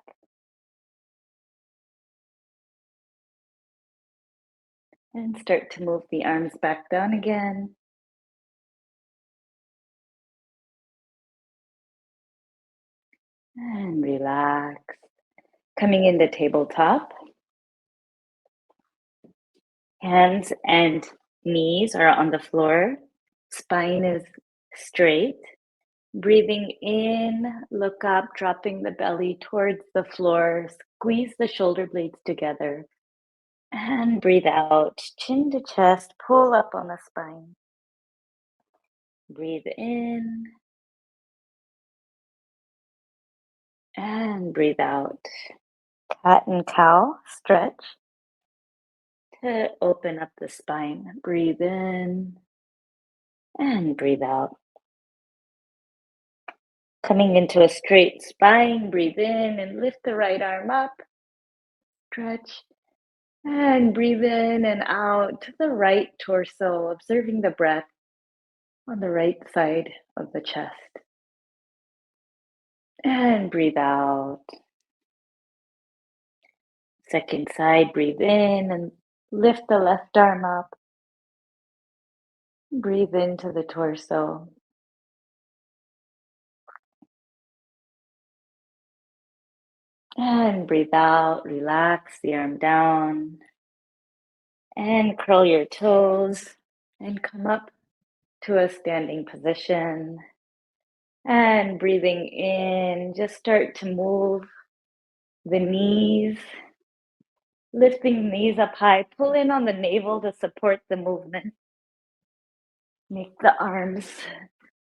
And start to move the arms back down again. And relax. Coming into tabletop. Hands and knees are on the floor. Spine is straight. Breathing in, look up, dropping the belly towards the floor. Squeeze the shoulder blades together. And breathe out, chin to chest, pull up on the spine. Breathe in. And breathe out. Cat and cow, stretch to open up the spine. Breathe in and breathe out. Coming into a straight spine, breathe in and lift the right arm up. Stretch and breathe in and out to the right torso, observing the breath on the right side of the chest. And breathe out. Second side, breathe in and lift the left arm up. Breathe into the torso. And breathe out, relax the arm down. And curl your toes and come up to a standing position. And breathing in, just start to move the knees, lifting the knees up high. Pull in on the navel to support the movement. Make the arms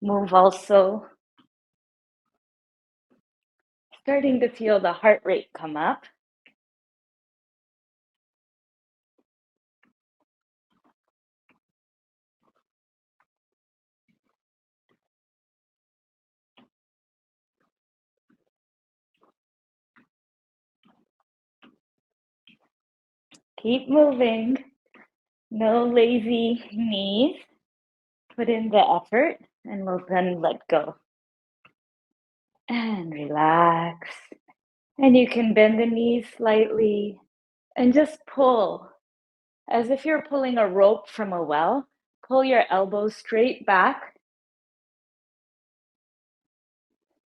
move also. Starting to feel the heart rate come up. Keep moving. No lazy knees. Put in the effort and we'll then let go. And relax. And you can bend the knees slightly and just pull as if you're pulling a rope from a well. Pull your elbows straight back.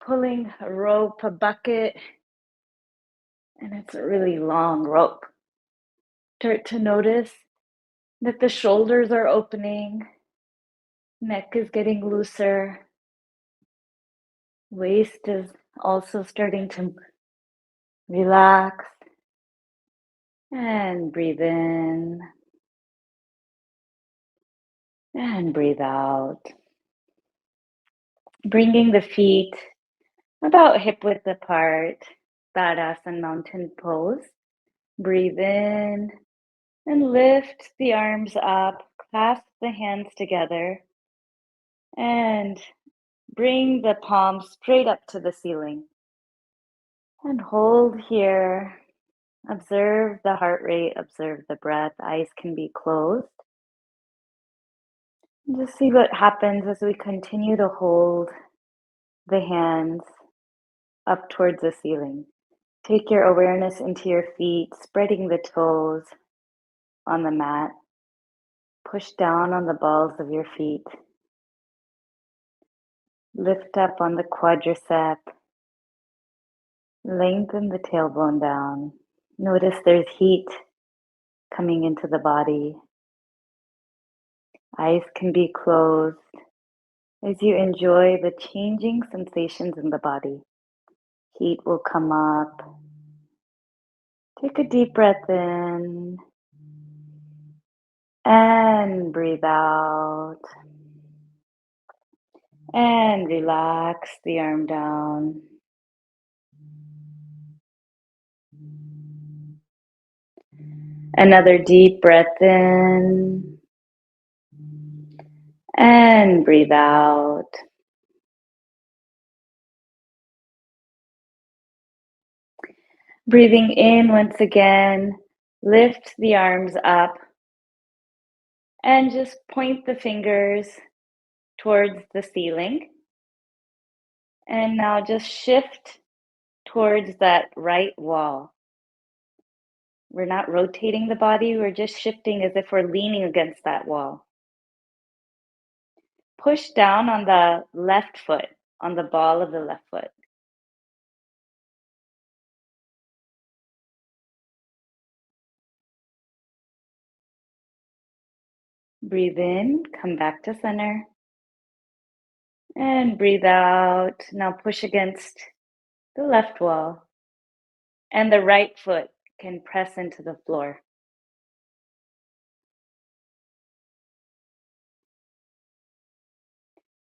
Pulling a rope, a bucket, and it's a really long rope. Start to notice that the shoulders are opening, neck is getting looser, waist is also starting to relax. And breathe in and breathe out. Bringing the feet about hip width apart, Tadasana mountain pose. Breathe in and lift the arms up, clasp the hands together, And bring the palms straight up to the ceiling. And hold here. Observe the heart rate, observe the breath. Eyes can be closed. Just see what happens as we continue to hold the hands up towards the ceiling. Take your awareness into your feet, spreading the toes on the mat. Push down on the balls of your feet. Lift up on the quadricep. Lengthen the tailbone down. Notice there's heat coming into the body. Eyes can be closed as you enjoy the changing sensations in the body. Heat will come up. Take a deep breath in and breathe out. And relax the arm down. Another deep breath in and breathe out. Breathing in once again, lift the arms up and just point the fingers towards the ceiling. And now just shift towards that right wall. We're not rotating the body, we're just shifting as if we're leaning against that wall. Push down on the left foot, on the ball of the left foot. Breathe in, come back to center. And breathe out. Now push against the left wall. And the right foot can press into the floor.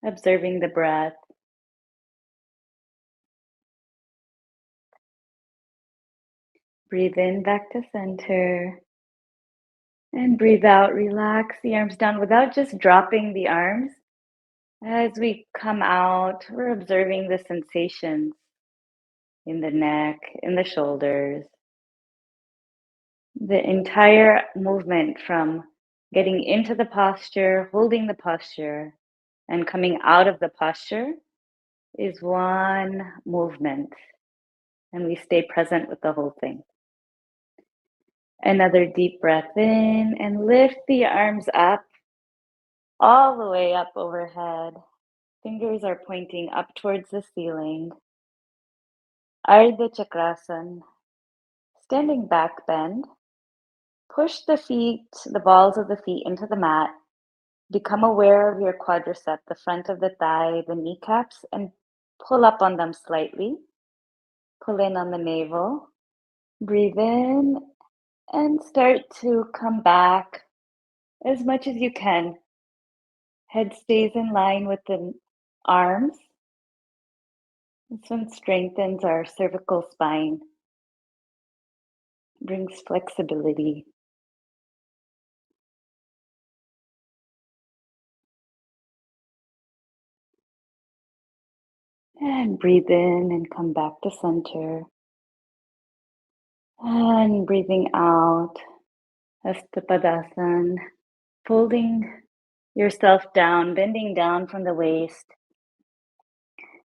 Observing the breath. Breathe in back to center. And breathe out, relax the arms down without just dropping the arms. As we come out, we're observing the sensations in the neck, in the shoulders. The entire movement from getting into the posture, holding the posture, and coming out of the posture is one movement. And we stay present with the whole thing. Another deep breath in and lift the arms up, all the way up overhead. Fingers are pointing up towards the ceiling. Ardha Chakrasana. Standing back bend. Push the feet, the balls of the feet into the mat. Become aware of your quadricep, the front of the thigh, the kneecaps, and pull up on them slightly. Pull in on the navel. Breathe in and start to come back as much as you can. Head stays in line with the arms. This one strengthens our cervical spine, brings flexibility. And breathe in and come back to center. And breathing out, Astapadasana, folding yourself down, bending down from the waist,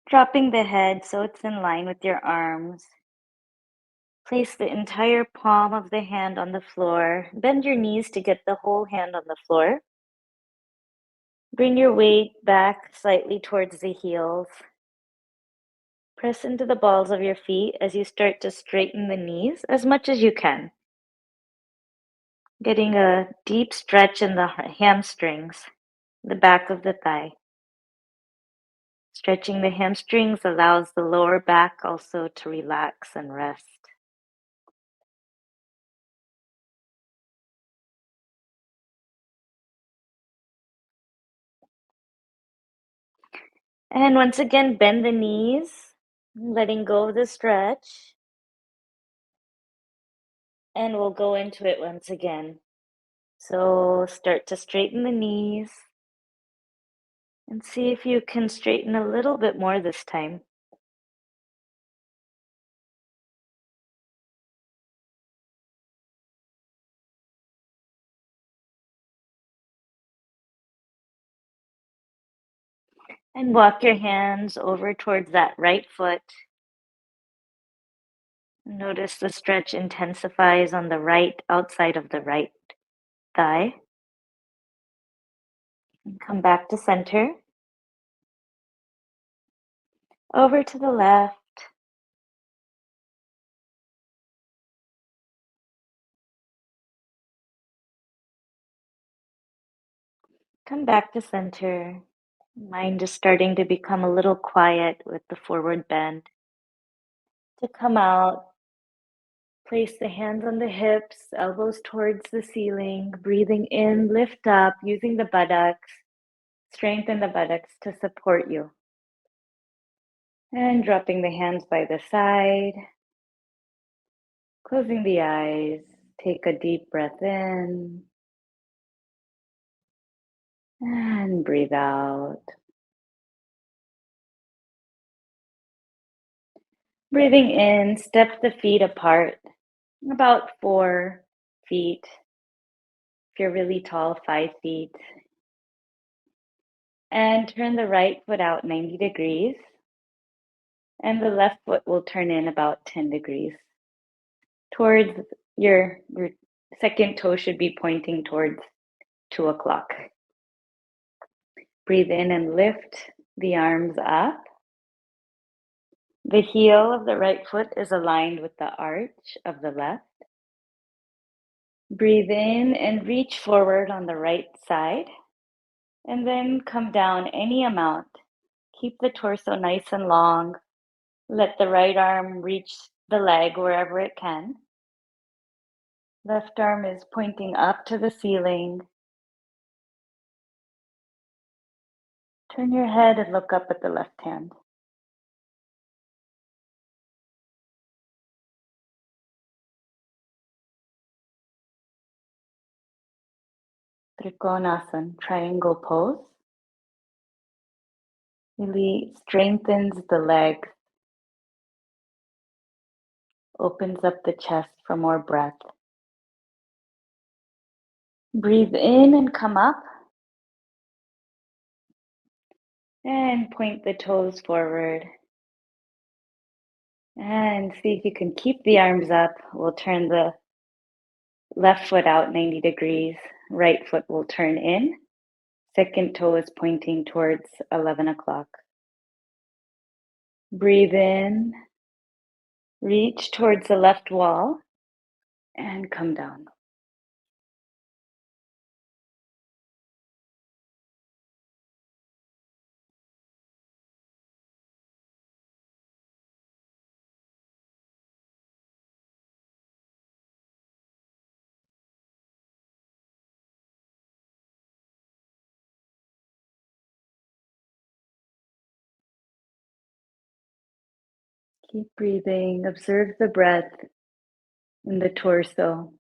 dropping the head so it's in line with your arms. Place the entire palm of the hand on the floor. Bend your knees to get the whole hand on the floor. Bring your weight back slightly towards the heels. Press into the balls of your feet as you start to straighten the knees as much as you can. Getting a deep stretch in the hamstrings, the back of the thigh. Stretching the hamstrings allows the lower back also to relax and rest. And once again, bend the knees, letting go of the stretch. And we'll go into it once again. So start to straighten the knees. And see if you can straighten a little bit more this time. And walk your hands over towards that right foot. Notice the stretch intensifies on the right outside of the right thigh. And come back to center. Over to the left. Come back to center. Mind is starting to become a little quiet with the forward bend. To come out, place the hands on the hips, elbows towards the ceiling, breathing in, lift up, using the buttocks, strengthen the buttocks to support you. And dropping the hands by the side, closing the eyes, take a deep breath in, and breathe out. Breathing in, step the feet apart, about 4 feet. If you're really tall, 5 feet. And turn the right foot out 90 degrees. And the left foot will turn in about 10 degrees. Towards your second toe should be pointing towards 2 o'clock. Breathe in and lift the arms up. The heel of the right foot is aligned with the arch of the left. Breathe in and reach forward on the right side. And then come down any amount. Keep the torso nice and long. Let the right arm reach the leg wherever it can. Left arm is pointing up to the ceiling. Turn your head and look up at the left hand. Trikonasana, triangle pose. Really strengthens the legs, opens up the chest for more breath. Breathe in and come up. And point the toes forward. And see if you can keep the arms up. We'll turn the left foot out 90 degrees. Right foot will turn in. Second toe is pointing towards 11 o'clock. Breathe in. Reach towards the left wall. And come down. Keep breathing. Observe the breath in the torso.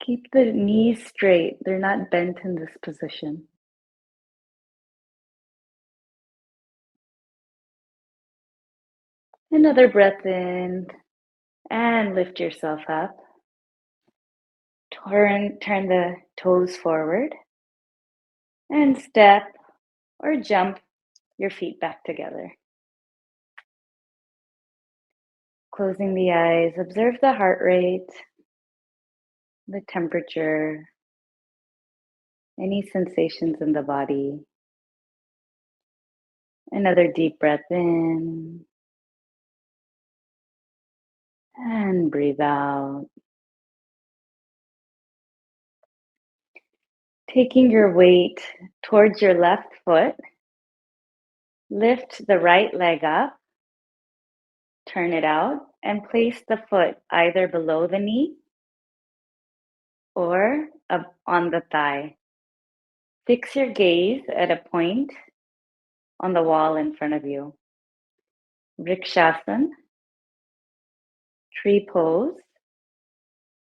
Keep the knees straight. They're not bent in this position. Another breath in and lift yourself up. Turn the toes forward and step or jump your feet back together. Closing the eyes, observe the heart rate, the temperature, any sensations in the body. Another deep breath in and breathe out. Taking your weight towards your left foot, lift the right leg up, turn it out, and place the foot either below the knee or up on the thigh. Fix your gaze at a point on the wall in front of you. Vrikshasana, tree pose,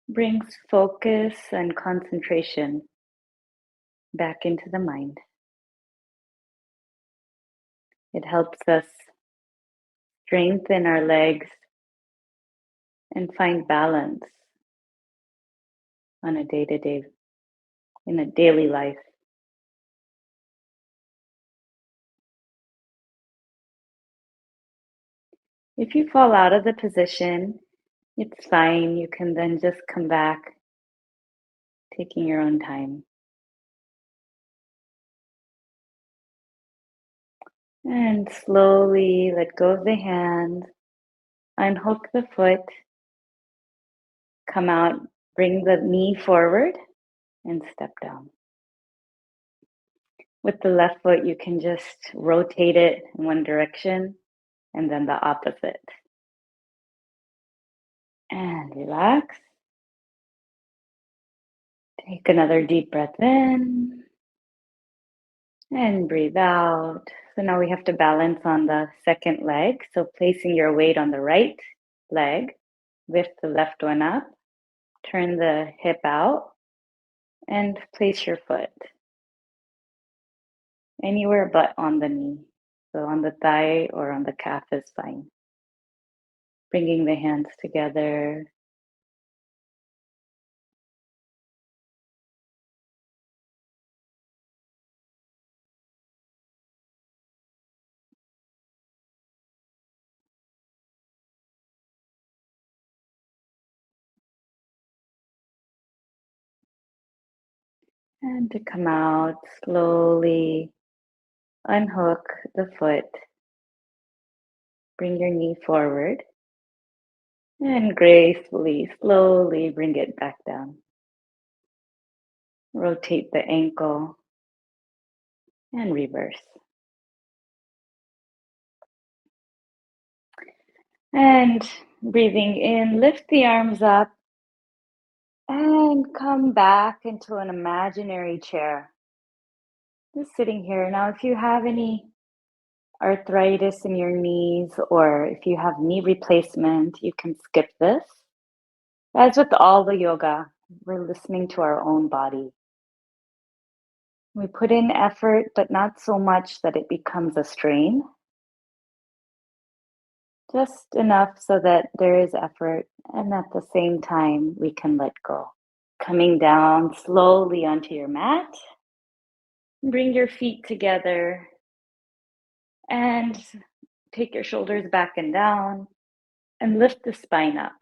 brings focus and concentration back into the mind. It helps us strengthen our legs and find balance on a day-to-day, in a daily life. If you fall out of the position, it's fine. You can then just come back, taking your own time. And slowly let go of the hand, unhook the foot, come out, bring the knee forward, and step down. With the left foot, you can just rotate it in one direction and then the opposite. And relax. Take another deep breath in and breathe out. So now we have to balance on the second leg. So placing your weight on the right leg, lift the left one up, turn the hip out, and place your foot anywhere but on the knee. So on the thigh or on the calf is fine. Bringing the hands together. And to come out, slowly unhook the foot. Bring your knee forward. And gracefully, slowly bring it back down. Rotate the ankle and reverse. And breathing in, lift the arms up and come back into an imaginary chair. Just sitting here. Now, if you have any arthritis in your knees or if you have knee replacement, you can skip this. As with all the yoga, we're listening to our own body. We put in effort, but not so much that it becomes a strain. Just enough so that there is effort, and at the same time, we can let go. Coming down slowly onto your mat. Bring your feet together and take your shoulders back and down and lift the spine up.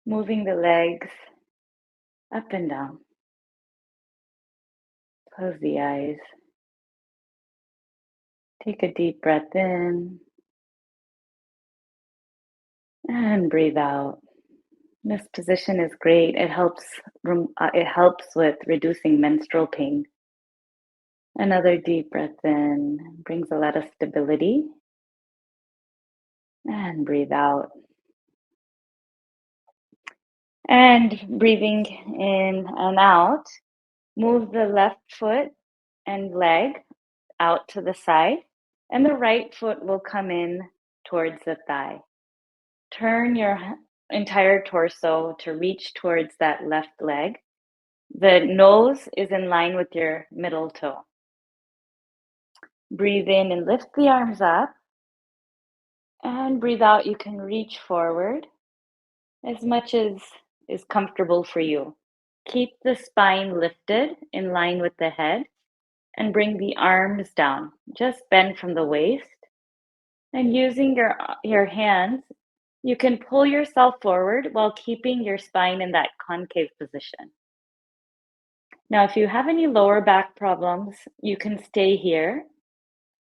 Moving the legs up and down. Close the eyes. Take a deep breath in and breathe out. This position is great. It helps with reducing menstrual pain. Another deep breath in brings a lot of stability. And breathe out. And breathing in and out, move the left foot and leg out to the side, and the right foot will come in towards the thigh. Turn your entire torso to reach towards that left leg. The nose is in line with your middle toe. Breathe in and lift the arms up. And breathe out, you can reach forward as much as is comfortable for you. Keep the spine lifted in line with the head and bring the arms down. Just bend from the waist. And using your hands, you can pull yourself forward while keeping your spine in that concave position. Now, if you have any lower back problems, you can stay here.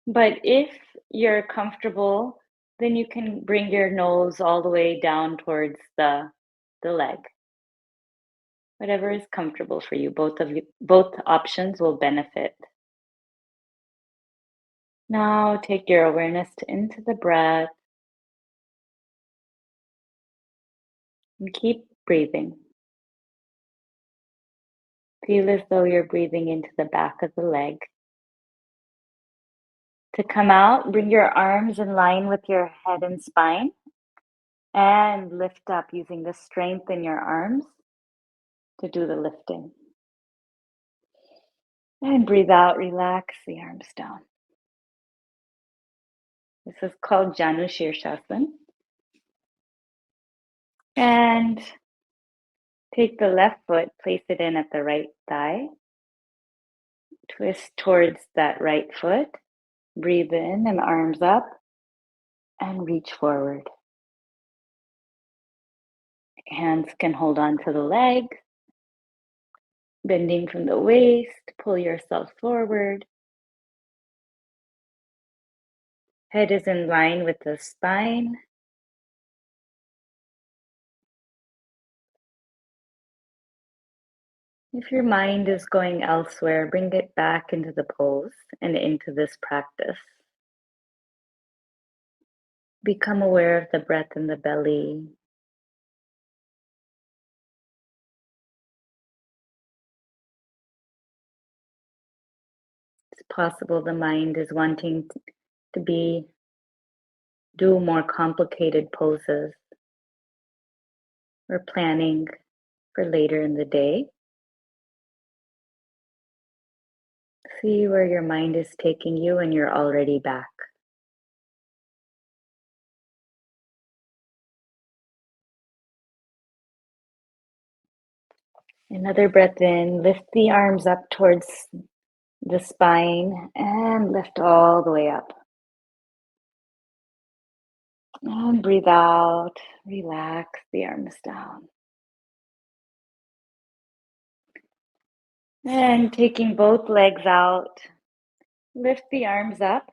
But if you're comfortable, then you can bring your nose all the way down towards the leg. Whatever is comfortable for you, both options will benefit. Now take your awareness into the breath and keep breathing. Feel as though you're breathing into the back of the leg. To come out, bring your arms in line with your head and spine and lift up using the strength in your arms to do the lifting. And breathe out, relax the arms down. This is called Janu Shirshasana. And take the left foot, place it in at the right thigh. Twist towards that right foot. Breathe in and arms up and reach forward. Hands can hold on to the legs. Bending from the waist, pull yourself forward. Head is in line with the spine. If your mind is going elsewhere, bring it back into the pose and into this practice. Become aware of the breath in the belly. It's possible the mind is wanting to do more complicated poses or planning for later in the day. See where your mind is taking you and you're already back. Another breath in, lift the arms up towards the spine and lift all the way up. And breathe out, relax the arms down. And taking both legs out, lift the arms up,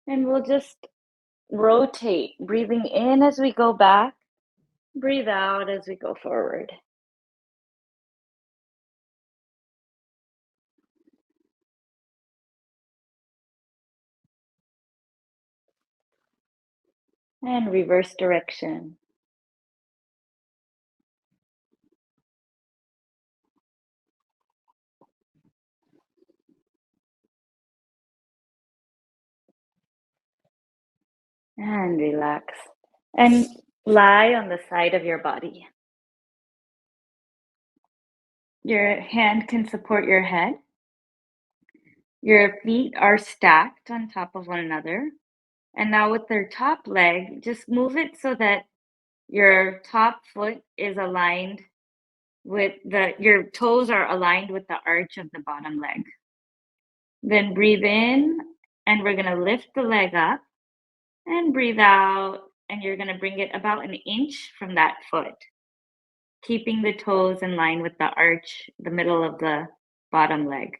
and we'll just rotate, breathing in as we go back, breathe out as we go forward. And reverse direction. And relax. And lie on the side of your body. Your hand can support your head. Your feet are stacked on top of one another. And now with your top leg, just move it so that your top foot is aligned with your toes are aligned with the arch of the bottom leg. Then breathe in, and we're going to lift the leg up, and breathe out, and you're going to bring it about an inch from that foot, keeping the toes in line with the arch, the middle of the bottom leg.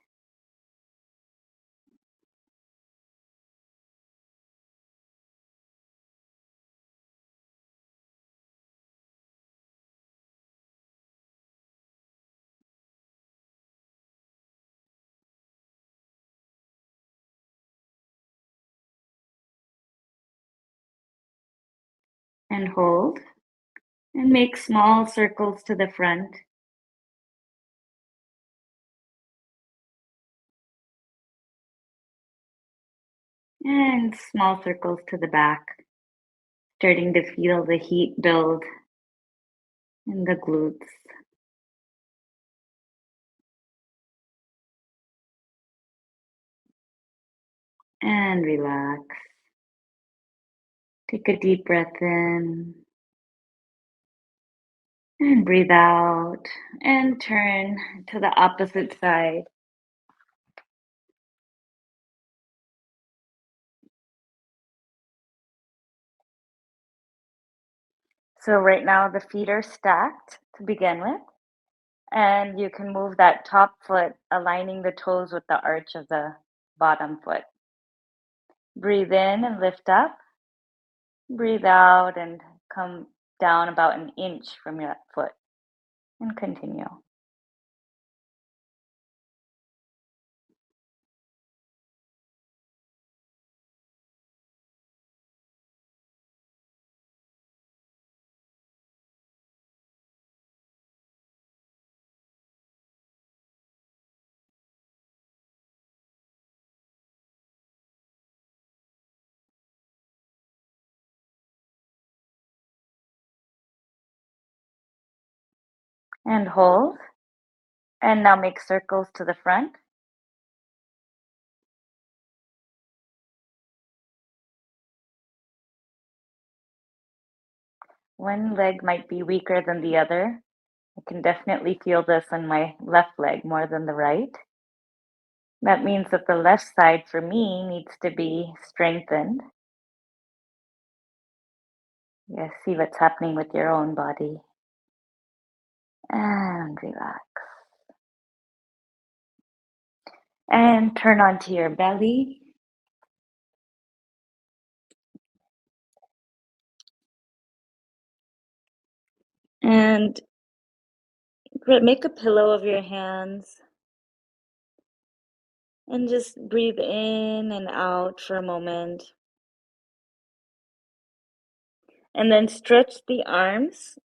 And hold, and make small circles to the front. And small circles to the back, starting to feel the heat build in the glutes. And relax. Take a deep breath in. And breathe out. And turn to the opposite side. So right now the feet are stacked to begin with. And you can move that top foot, aligning the toes with the arch of the bottom foot. Breathe in and lift up. Breathe out and come down about an inch from your foot. And continue. And hold. And now make circles to the front. One leg might be weaker than the other. I can definitely feel this on my left leg more than the right. That means that the left side for me needs to be strengthened. You see what's happening with your own body. And relax. And turn onto your belly. And make a pillow of your hands. And just breathe in and out for a moment. And then stretch the arms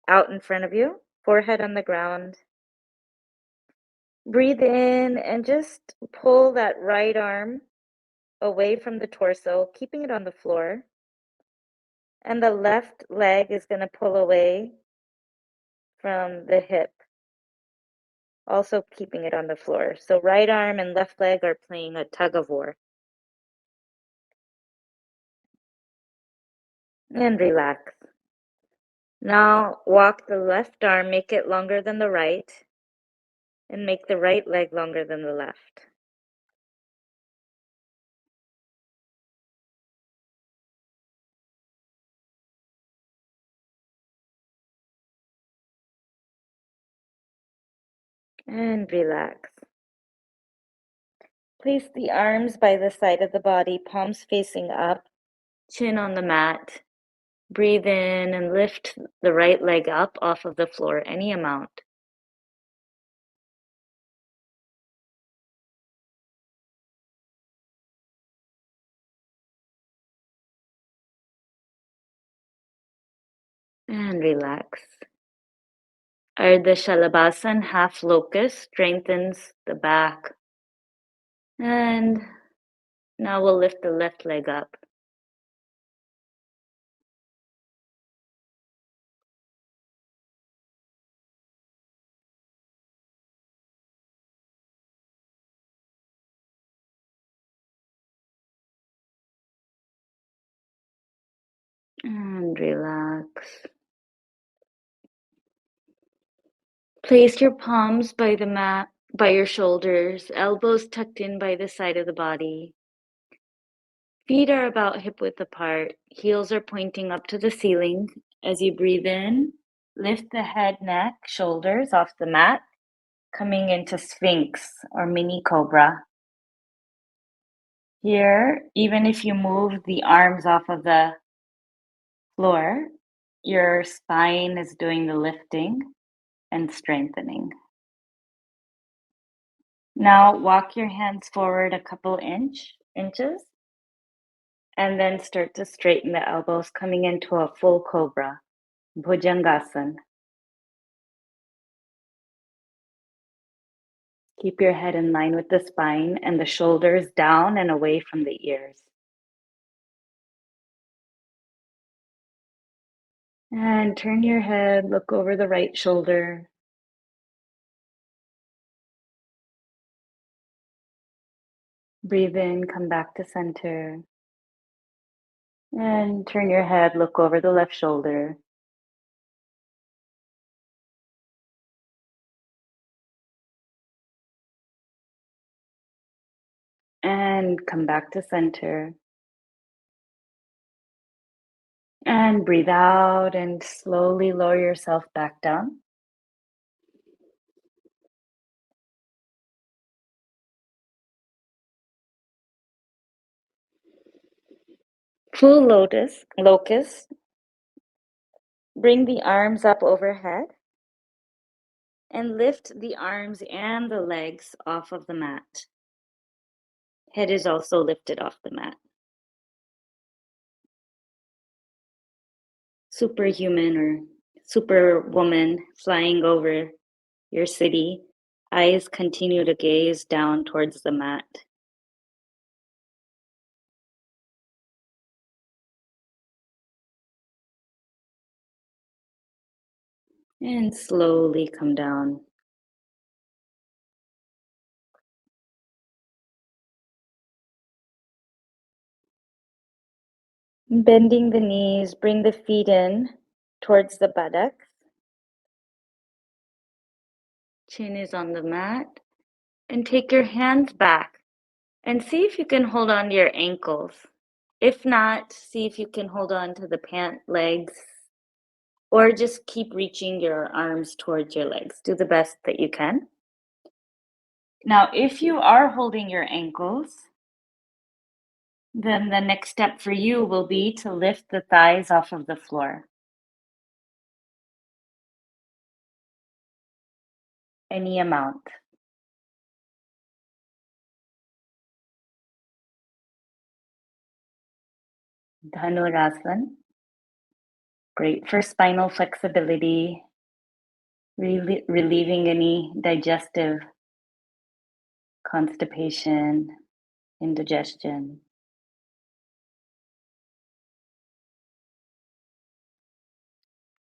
out in front of you, forehead on the ground. Breathe in and just pull that right arm away from the torso, keeping it on the floor. And the left leg is going to pull away from the hip, also keeping it on the floor. So right arm and left leg are playing a tug of war. And relax. Now walk the left arm, make it longer than the right, and make the right leg longer than the left. And relax. Place the arms by the side of the body, palms facing up, chin on the mat. Breathe in and lift the right leg up off of the floor, any amount. And relax. Ardha Shalabhasan, half locust, strengthens the back. And now we'll lift the left leg up. And relax. Place your palms by the mat, by your shoulders, elbows tucked in by the side of the body. Feet are about hip width apart. Heels are pointing up to the ceiling. As you breathe in, lift the head, neck, shoulders off the mat, coming into Sphinx or mini cobra. Here, even if you move the arms off of the floor, your spine is doing the lifting and strengthening. Now walk your hands forward a couple inches and then start to straighten the elbows, coming into a full cobra, Bhujangasana. Keep your head in line with the spine and the shoulders down and away from the ears. And turn your head, look over the right shoulder. Breathe in, come back to center. And turn your head, look over the left shoulder. And come back to center. And breathe out and slowly lower yourself back down. Full locust. Bring the arms up overhead and lift the arms and the legs off of the mat. Head is also lifted off the mat. Superhuman or superwoman flying over your city. Eyes continue to gaze down towards the mat. And slowly come down. Bending the knees, bring the feet in towards the buttocks. Chin is on the mat. And take your hands back and see if you can hold on to your ankles. If not, see if you can hold on to the pant legs, or just keep reaching your arms towards your legs. Do the best that you can. Now, if you are holding your ankles, then the next step for you will be to lift the thighs off of the floor. Any amount. Dhanurasana. Great for spinal flexibility, relieving any digestive constipation, indigestion.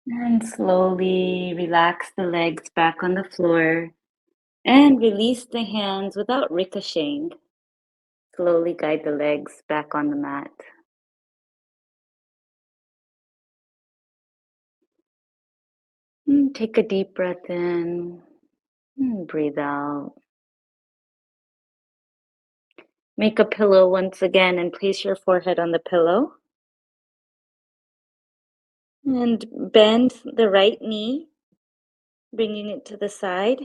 And slowly relax the legs back on the floor and release the hands without ricocheting. Slowly guide the legs back on the mat. Take a deep breath in and breathe out. Make a pillow once again and place your forehead on the pillow. And bend the right knee, bringing it to the side,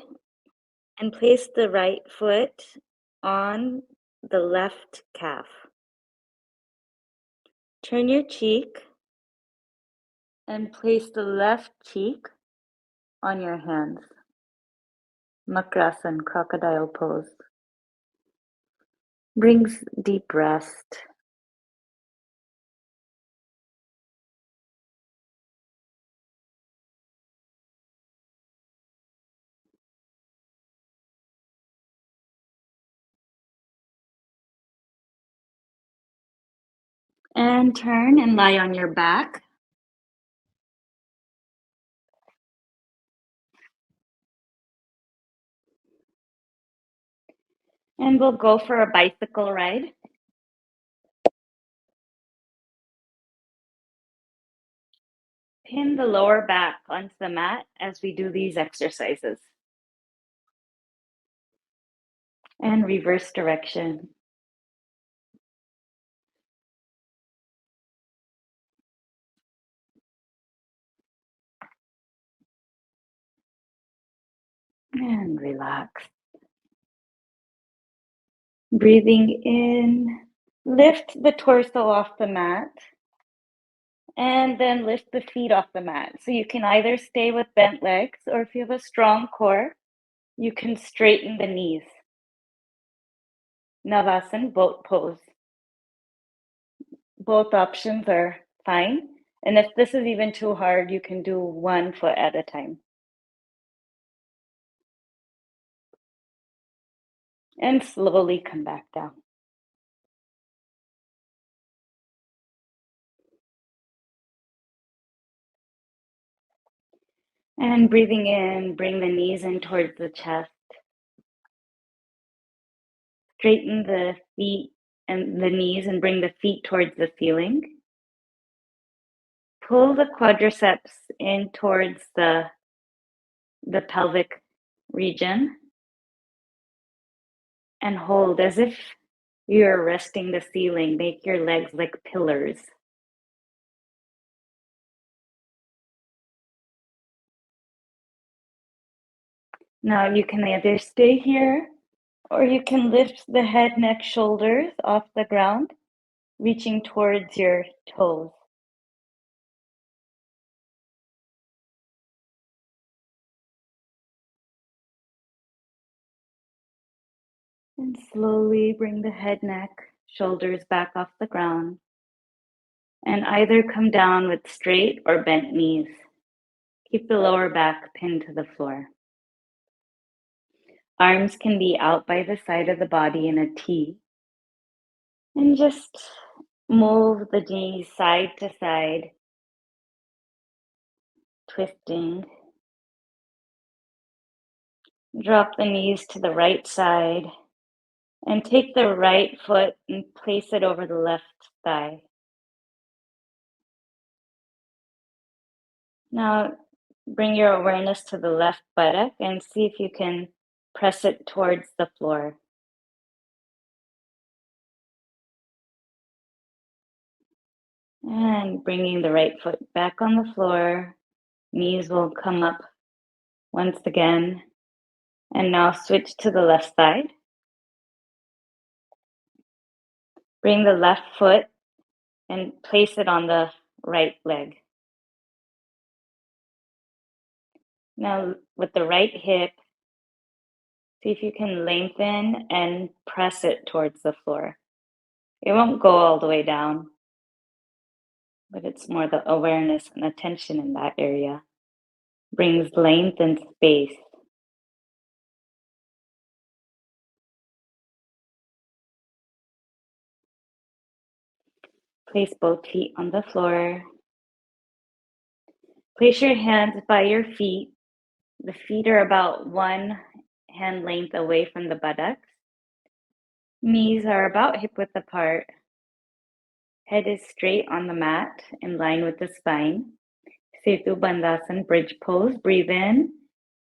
and place the right foot on the left calf. Turn your cheek and place the left cheek on your hands. Makrasana, crocodile pose. Brings deep rest. And turn and lie on your back. And we'll go for a bicycle ride. Pin the lower back onto the mat as we do these exercises. And reverse direction. And relax. Breathing in, lift the torso off the mat. And then lift the feet off the mat. So you can either stay with bent legs, or if you have a strong core, you can straighten the knees. Navasana, boat pose. Both options are fine. And if this is even too hard, you can do one foot at a time. And slowly come back down. And breathing in, bring the knees in towards the chest. Straighten the feet and the knees and bring the feet towards the ceiling. Pull the quadriceps in towards the pelvic region. And hold as if you're resting the ceiling. Make your legs like pillars. Now you can either stay here, or you can lift the head, neck, shoulders off the ground, reaching towards your toes. And slowly bring the head, neck, shoulders back off the ground. And either come down with straight or bent knees. Keep the lower back pinned to the floor. Arms can be out by the side of the body in a T. And just move the knees side to side, twisting. Drop the knees to the right side and take the right foot and place it over the left thigh. Now bring your awareness to the left buttock and see if you can press it towards the floor. And bringing the right foot back on the floor, knees will come up once again. And now switch to the left side. Bring the left foot and place it on the right leg. Now with the right hip, see if you can lengthen and press it towards the floor. It won't go all the way down, but it's more the awareness and attention in that area. Brings length and space. Place both feet on the floor. Place your hands by your feet. The feet are about 1 hand length away from the buttocks. Knees are about hip width apart. Head is straight on the mat, in line with the spine. Setu Bandhasan, bridge pose. Breathe in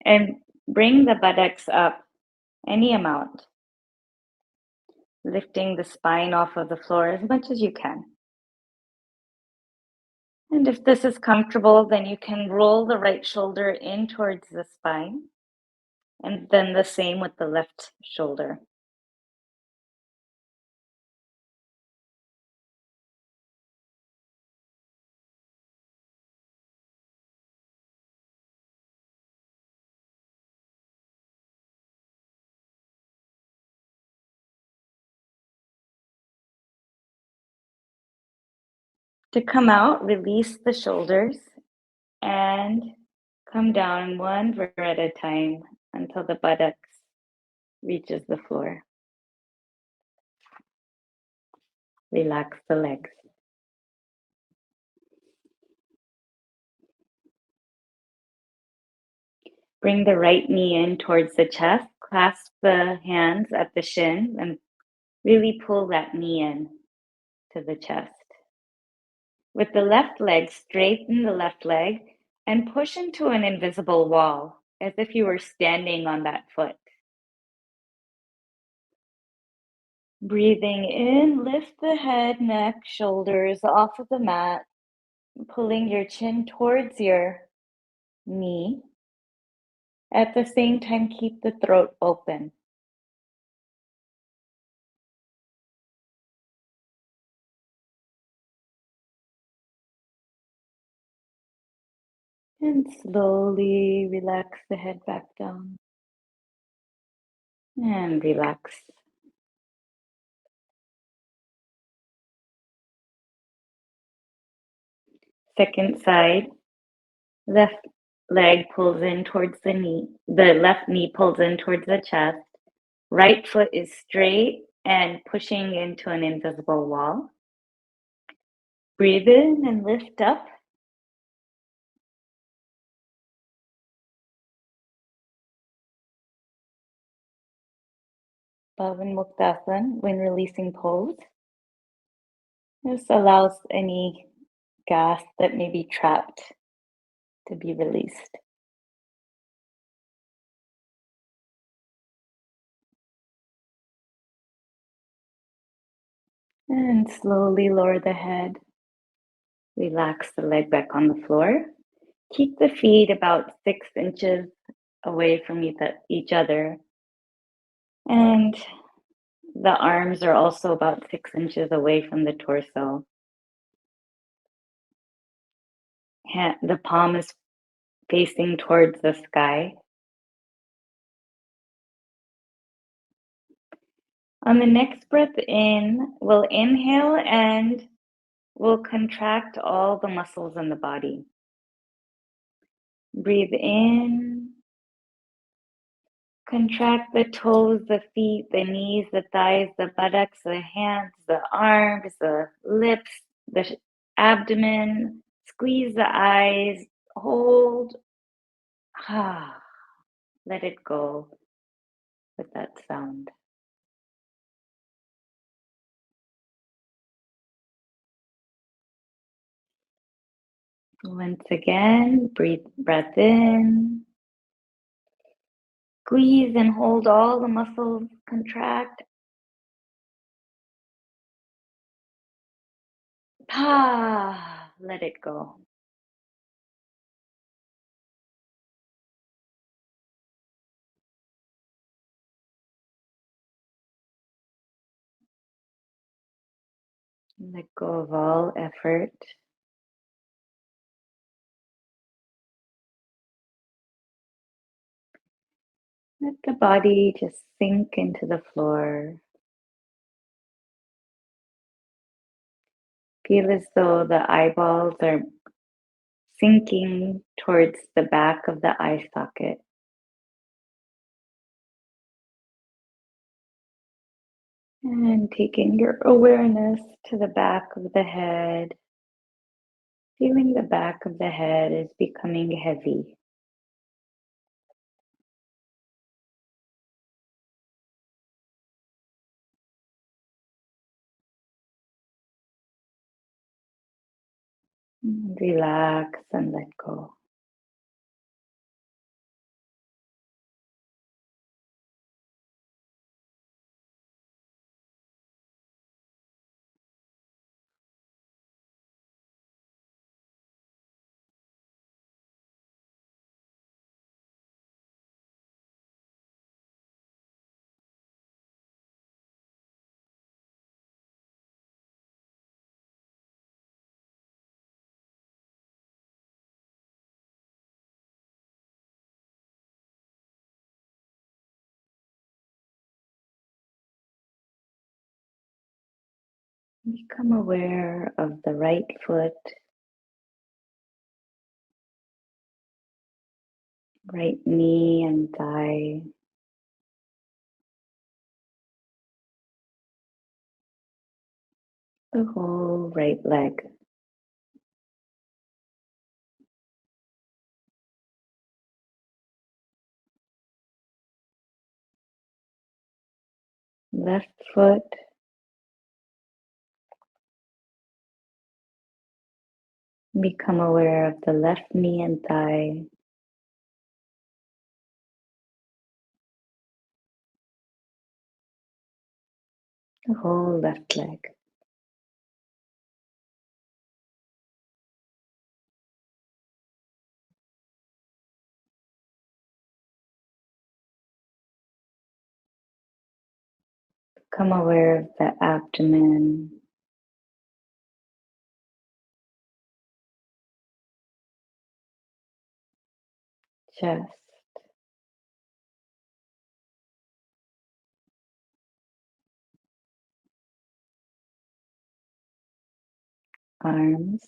and bring the buttocks up any amount, lifting the spine off of the floor as much as you can. And if this is comfortable, then you can roll the right shoulder in towards the spine, and then the same with the left shoulder. To come out, release the shoulders and come down one vertebra at a time until the buttocks reaches the floor. Relax the legs. Bring the right knee in towards the chest. Clasp the hands at the shin and really pull that knee in to the chest. With the left leg, straighten the left leg and push into an invisible wall as if you were standing on that foot. Breathing in, lift the head, neck, shoulders off of the mat, pulling your chin towards your knee. At the same time, keep the throat open. And slowly relax the head back down. And relax. Second side, left leg pulls in towards the knee. The left knee pulls in towards the chest. Right foot is straight and pushing into an invisible wall. Breathe in and lift up. Bhavan Muktasan when releasing pose. This allows any gas that may be trapped to be released. And slowly lower the head. Relax the leg back on the floor. Keep the feet about 6 inches away from each other. And the arms are also about 6 inches away from the torso. The palm is facing towards the sky. On the next breath in, we'll inhale and we'll contract all the muscles in the body. Breathe in. Contract the toes, the feet, the knees, the thighs, the buttocks, the hands, the arms, the lips, the abdomen. Squeeze the eyes. Hold. Let it go with that sound. Once again, breath in. Squeeze and hold all the muscles, contract. Let it go. Let go of all effort. Let the body just sink into the floor. Feel as though the eyeballs are sinking towards the back of the eye socket. And taking your awareness to the back of the head, feeling the back of the head is becoming heavy. Relax and let go. Become aware of the right foot, right knee and thigh, the whole right leg. Left foot, become aware of the left knee and thigh, the whole left leg. Become aware of the abdomen, chest, arms,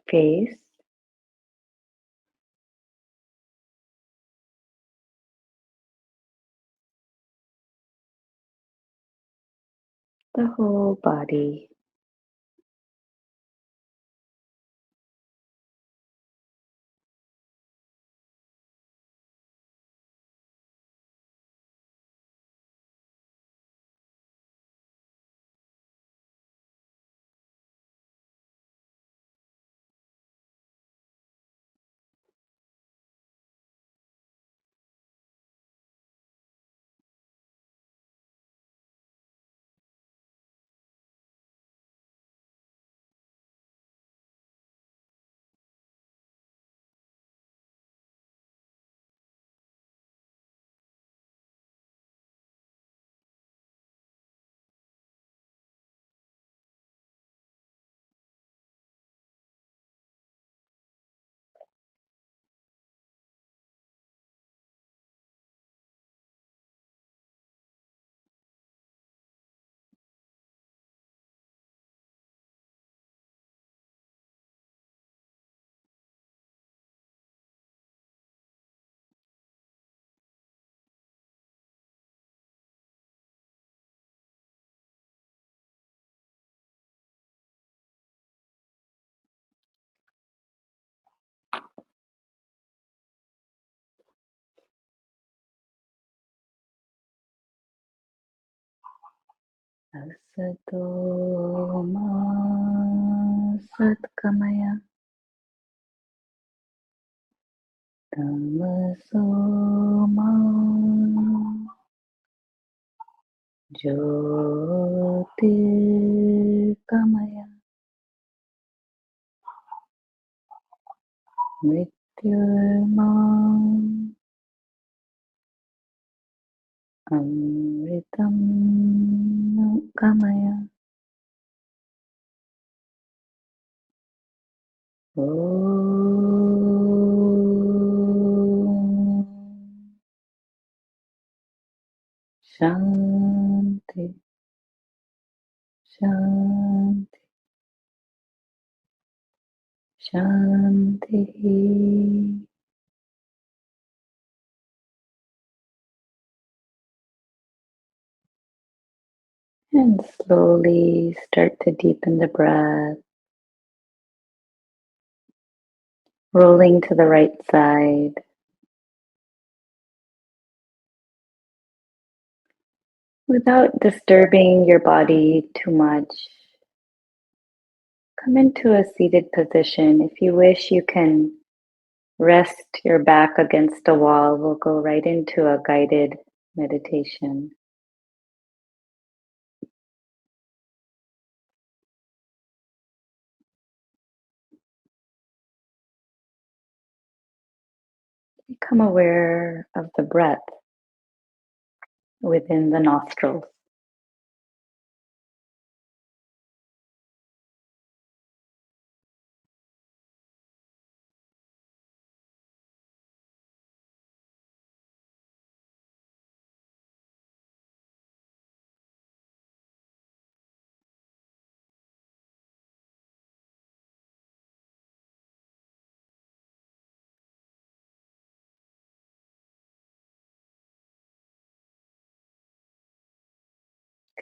face, the whole body. Asato ma satkamaya. Tamaso ma jyotirgamaya. Mrityurma amritam gamaya. Om Shanti, Shanti, Shanti. And slowly start to deepen the breath, rolling to the right side. Without disturbing your body too much, come into a seated position. If you wish, you can rest your back against a wall. We'll go right into a guided meditation. Become aware of the breath within the nostrils.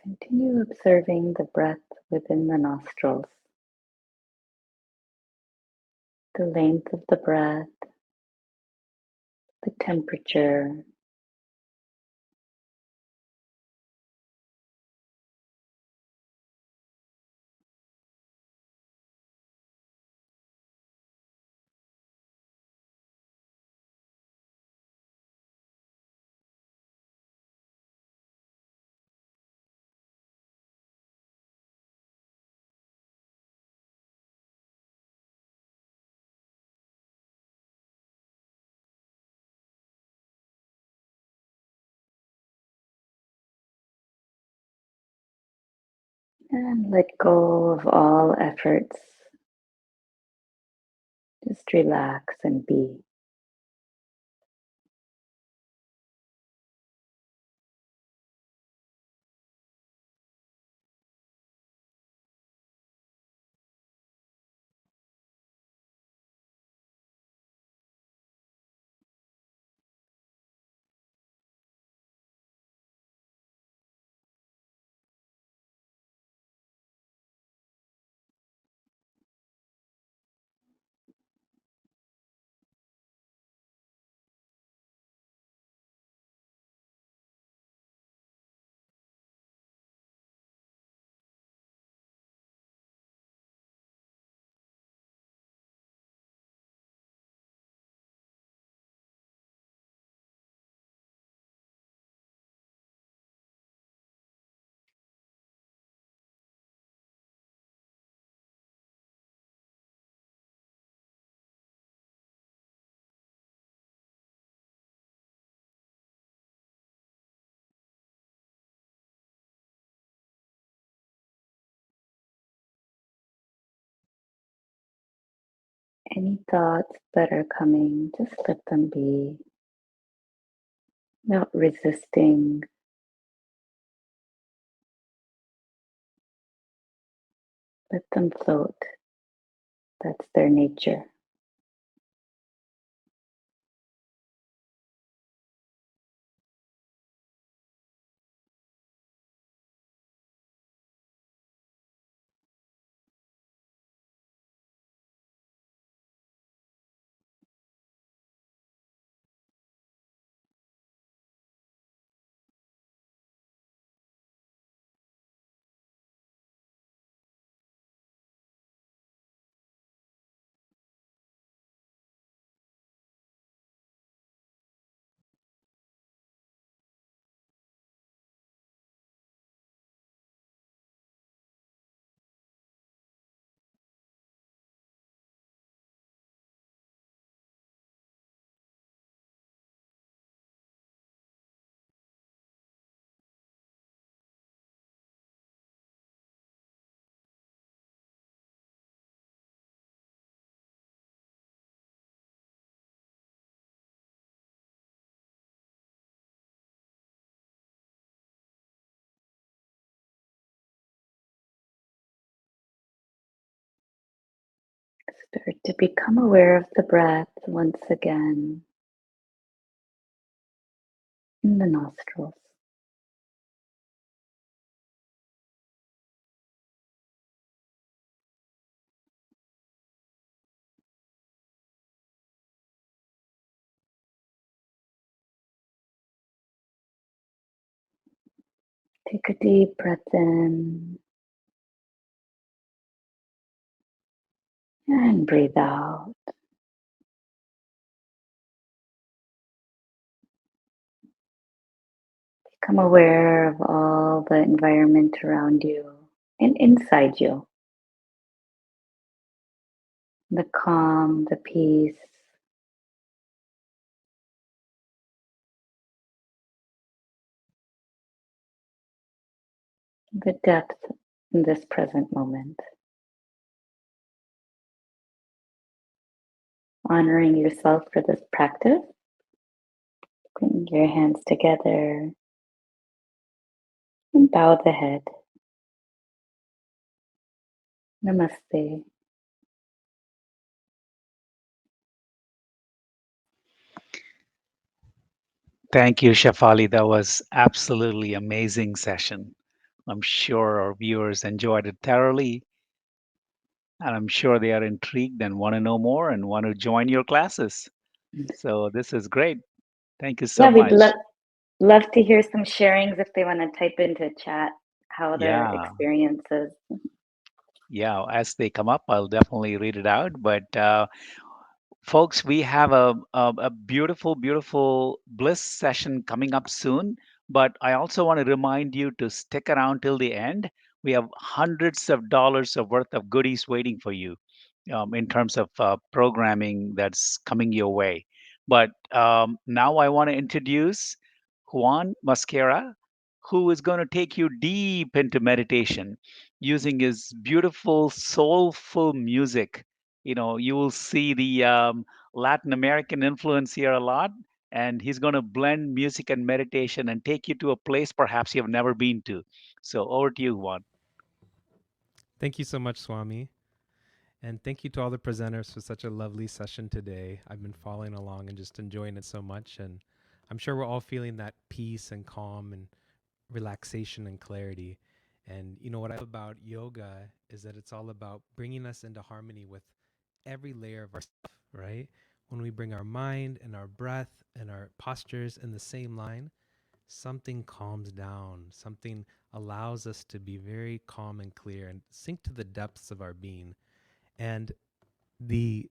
Continue observing the breath within the nostrils, the length of the breath, the temperature. And let go of all efforts. Just relax and be. Any thoughts that are coming, just let them be without resisting. Let them float. That's their nature. Start to become aware of the breath once again in the nostrils. Take a deep breath in and breathe out. Become aware of all the environment around you and inside you. The calm, the peace, the depth in this present moment. Honoring yourself for this practice. Bring your hands together and bow the head. Namaste. Thank you, Shafali. That was absolutely amazing session. I'm sure our viewers enjoyed it thoroughly, and I'm sure they are intrigued and want to know more and want to join your classes. So this is great. Thank you so Yeah, we'd much. love to hear some sharings if they want to type into chat how their Yeah, experiences. yeah. As they come up, I'll definitely read it out. But folks, we have a beautiful, beautiful Bliss session coming up soon. But I also want to remind you to stick around till the end. We have hundreds of dollars of worth of goodies waiting for you in terms of programming that's coming your way. But now I want to introduce Juan Mascara, who is going to take you deep into meditation using his beautiful, soulful music. You will see the Latin American influence here a lot, and he's going to blend music and meditation and take you to a place perhaps you have never been to. So over to you, Juan. Thank you so much, Swami. And thank you to all the presenters for such a lovely session today. I've been following along and just enjoying it so much. And I'm sure we're all feeling that peace and calm and relaxation and clarity. And what I love about yoga is that it's all about bringing us into harmony with every layer of ourself, right? When we bring our mind and our breath and our postures in the same line, something calms down, something allows us to be very calm and clear and sink to the depths of our being. And the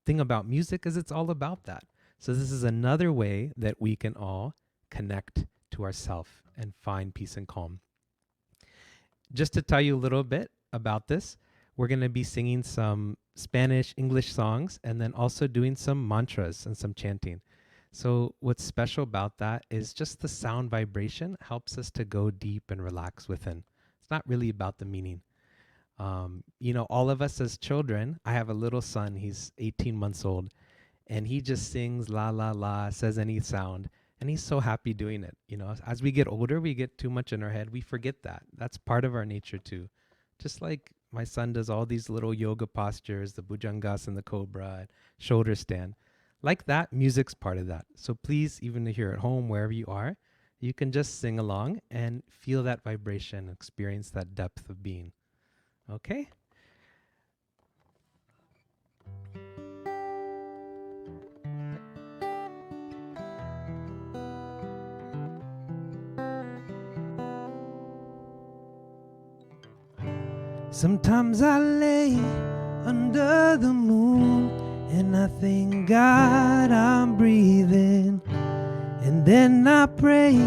thing about music is it's all about that. So this is another way that we can all connect to ourself and find peace and calm. Just to tell you a little bit about this, we're going to be singing some Spanish, English songs, and then also doing some mantras and some chanting. So what's special about that is just the sound vibration helps us to go deep and relax within. It's not really about the meaning. All of us as children, I have a little son, he's 18 months old, and he just sings la, la, la, says any sound, and he's so happy doing it. As we get older, we get too much in our head. We forget that. That's part of our nature too. Just like my son does all these little yoga postures, the bhujangas and the cobra, shoulder stand. Like that, music's part of that. So please, even if you're at home, wherever you are, you can just sing along and feel that vibration, experience that depth of being. Okay? Sometimes I lay under the moon and I thank God I'm breathing. And then I pray,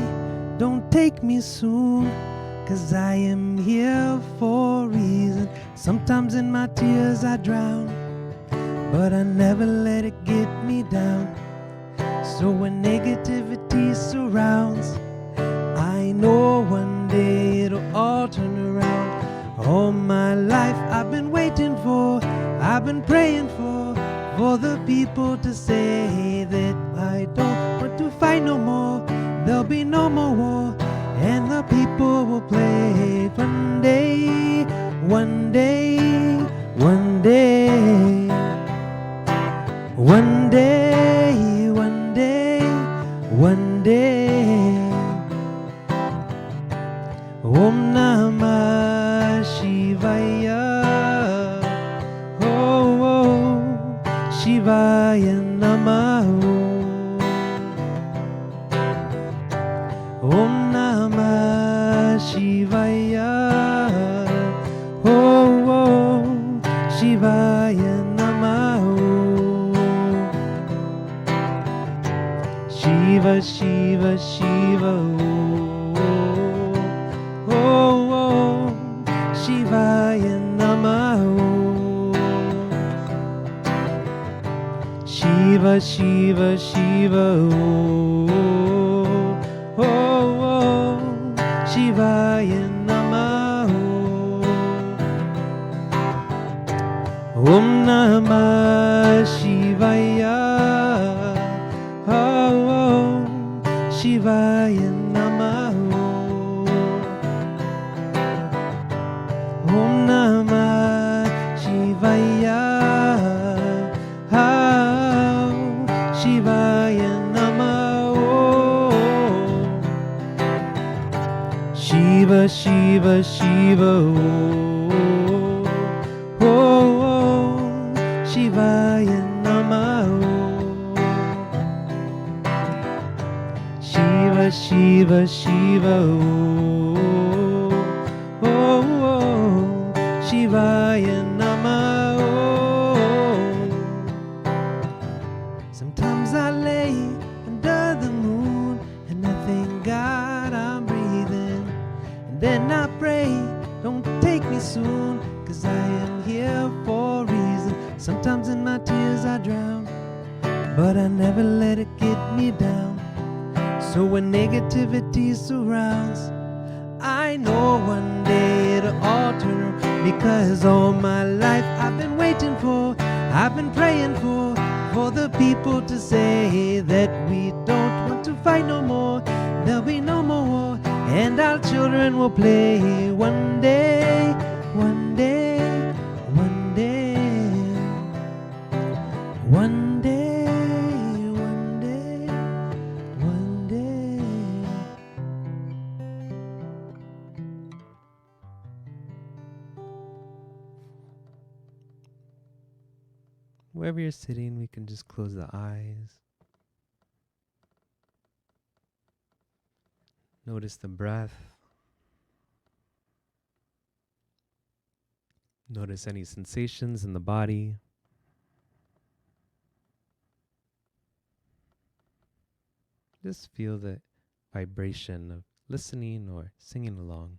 don't take me soon, 'cause I am here for a reason. Sometimes in my tears I drown, but I never let it get me down. So when negativity surrounds, I know one day it'll all turn around. All my life I've been waiting for, I've been praying for the people to say that I don't want to fight no more. There'll be no more war, and the people will play one day, one day, one day. Shiva, Shiva, Shiva, oh, oh, oh, Shivaya Namaha. Shiva, Shiva, Shiva, oh, oh, Shivaya Namaha. Om Namah Shivaya, oh, Shivaya Namaha. Om Namah Shivaya, oh, Shivaya Namaha. Shiva, Shiva, Shiva, oh, oh, Shivaya Namaha. Shiva, Shiva, Shiva, oh, oh, Shivaya Namaha. Sometimes I lay under the moon and I thank God I'm breathing. And then I pray, don't take me soon, 'cause I am here for a reason. Sometimes in my tears I drown, but I never let it get me down. So when negativity surrounds, I know one day it'll all turn around, because all my life I've been waiting for, I've been praying for the people to say that we don't want to fight no more. There'll be no more war, and our children will play one day, one day, one day, one day, one day, one day. Wherever you're sitting, we can just close the eyes. Notice the breath. Notice any sensations in the body. Just feel the vibration of listening or singing along.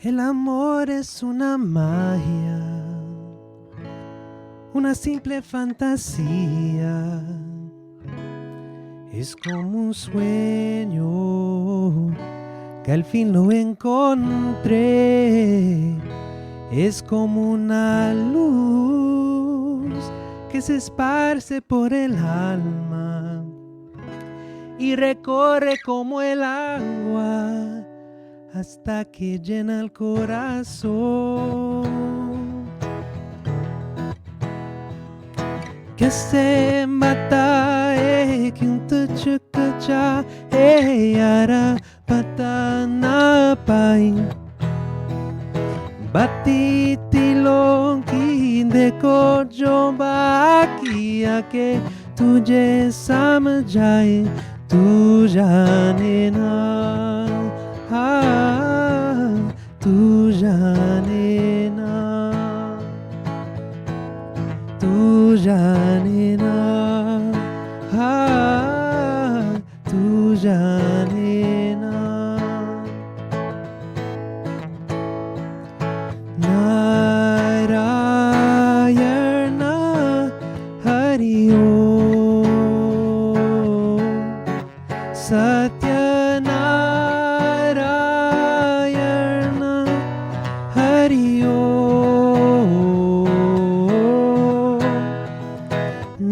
El amor es una magia, una simple fantasía. Es como un sueño que al fin lo encontré. Es como una luz que se esparce por el alma y recorre como el agua hasta que llena el corazón. Que se mata que un tuchucacha yara patana pain batitilon ki देखो जो बाकी आके तुझे समझ आए तू जाने ना तू जाने ना तू जाने ना तू जाने ना नारायण हरि ओम सत्यनारायण हरि ओम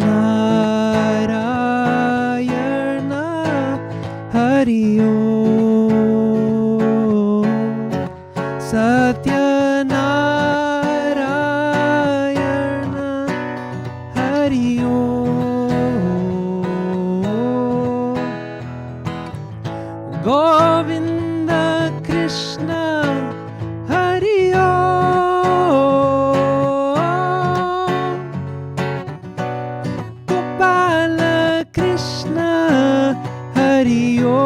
Narayan Hari Krishna Hari Om.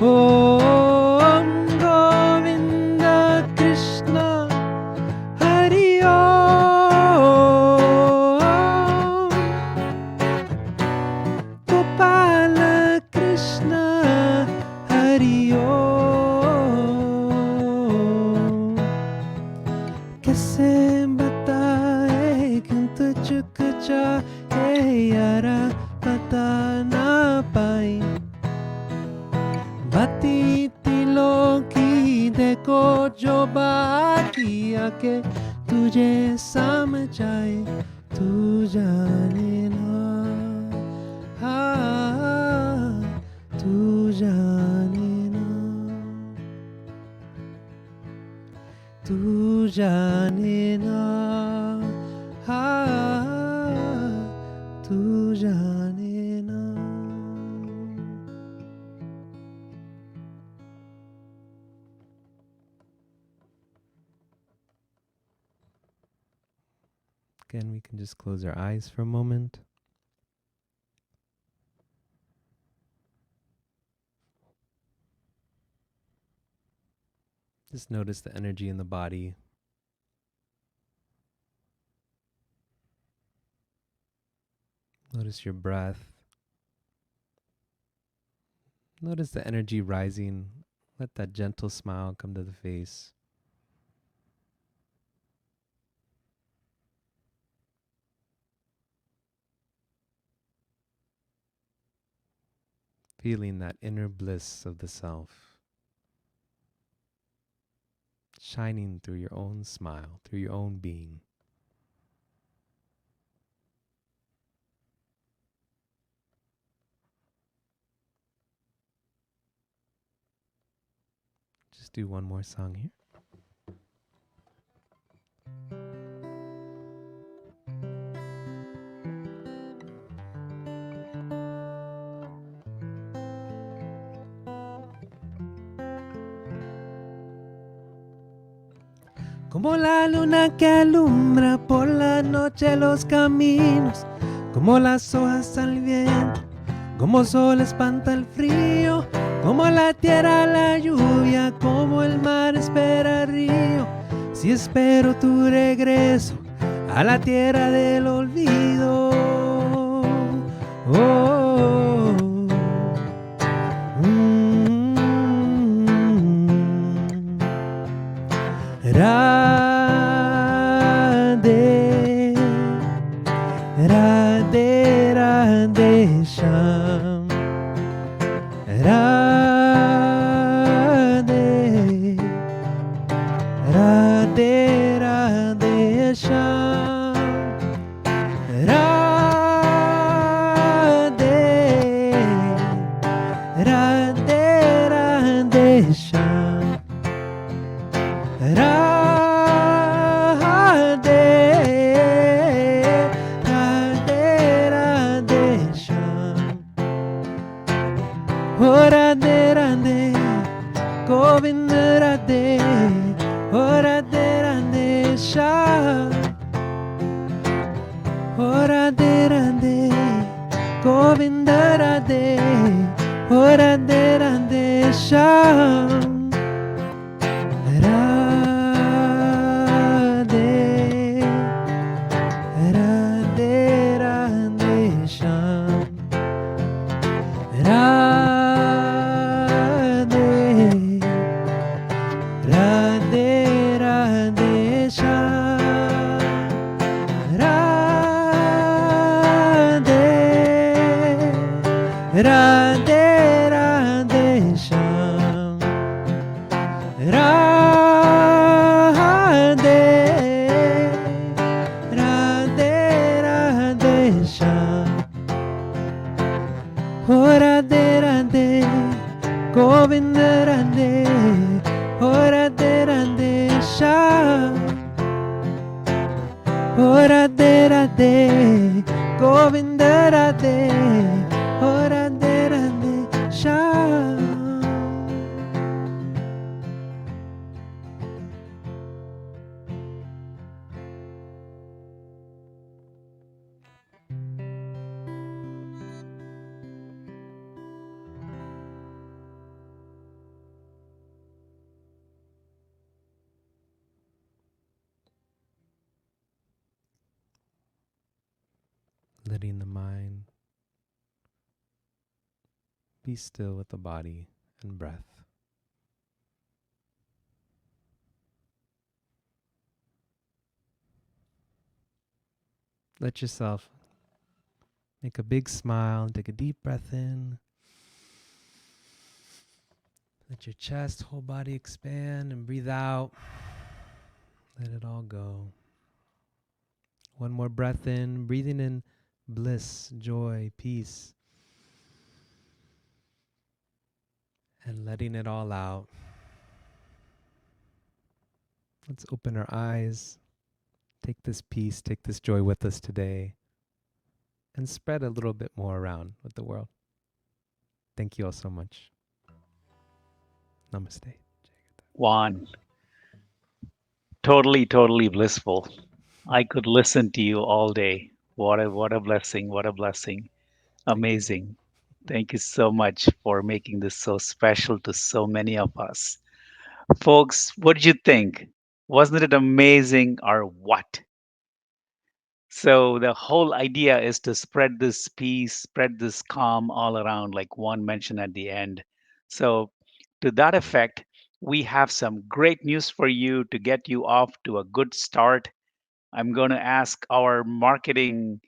Om Govinda Krishna Hari Om. Gopala Krishna Hari Om. कैसे बताए क्यों तुझको चाहे यारा बता ना पाई बाती दिलों की देखो जो बाकी आके तुझे समझाए तू जाने ना हाँ तू जाने ना तू जाने ना हाँ तू जाने ना. Again, we can just close our eyes for a moment. Just notice the energy in the body. Notice your breath. Notice the energy rising. Let that gentle smile come to the face. Feeling that inner bliss of the self, shining through your own smile, through your own being. Just do one more song here. Como la luna que alumbra por la noche los caminos, como las hojas al viento, como sol espanta el frío, como la tierra la lluvia, como el mar espera el río. Si espero tu regreso a la tierra del olvido. Oh, oh, oh. Radhe, Radhe, Radhe Sham. Radhe, Radhe, Radhe Sham. Radhe, Radhe, Radhe Sham. Radhe, Radhe, Radhe Sham. Oh Radhe, Radhe, Govinda Radhe. Oh Radhe, Radhe Sham. Oh Radhe, Radhe, Govinda Radhe. Oh Radhe, Radhe Sham. Radhe, Radhe, Radhe Sham. Radhe, Radhe, Radhe Sham. Radhe, Radhe, Radhe Sham. Radhe, Radhe, Radhe Sham. Oh Radhe, Radhe, Govinda Radhe. Oh Radhe, Radhe Sham. Oh Radhe, Radhe, Govinda Radhe. Oh Radhe, Radhe Sham. letting the mind be still with the body and breath. Let yourself make a big smile and take a deep breath in. Let your chest, whole body expand and breathe out. Let it all go. One more breath in, breathing in bliss, joy, peace, and letting it all out. Let's open our eyes, take this peace, take this joy with us today, and spread a little bit more around with the world. Thank you all so much. Namaste. Juan, totally, totally blissful. I could listen to you all day. What a blessing. What a blessing. Thank you. Amazing. Thank you so much for making this so special to so many of us. Folks, what did you think? Wasn't it amazing or what? So the whole idea is to spread this peace, spread this calm all around, like one mentioned at the end. So, to that effect, we have some great news for you to get you off to a good start. I'm going to ask our marketing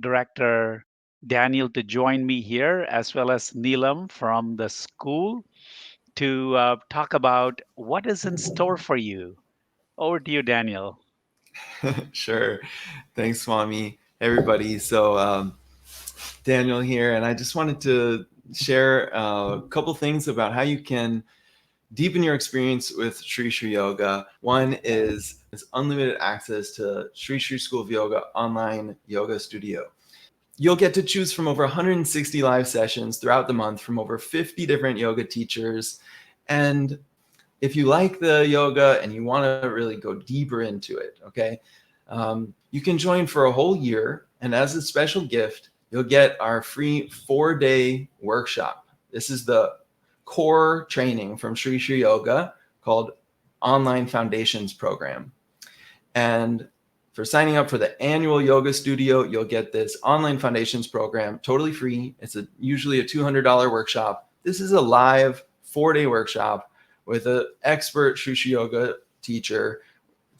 director, Daniel, to join me here, as well as Neelam from the school, to talk about what is in store for you. Over to you, Daniel. Sure. Thanks, Swami. Everybody. So, Daniel here, and I just wanted to share a couple things about how you can deepen your experience with Sri Sri Yoga. One is unlimited access to Sri Sri School of Yoga online yoga studio. You'll get to choose from over 160 live sessions throughout the month from over 50 different yoga teachers. And if you like the yoga and you want to really go deeper into it, okay, you can join for a whole year. And as a special gift, you'll get our free 4-day workshop. This is the core training from Sri Sri Yoga called Online Foundations Program. And for signing up for the annual yoga studio, you'll get this online foundations program totally free. It's usually a $200 workshop. This is a live 4-day workshop with an expert Sri Sri Yoga teacher,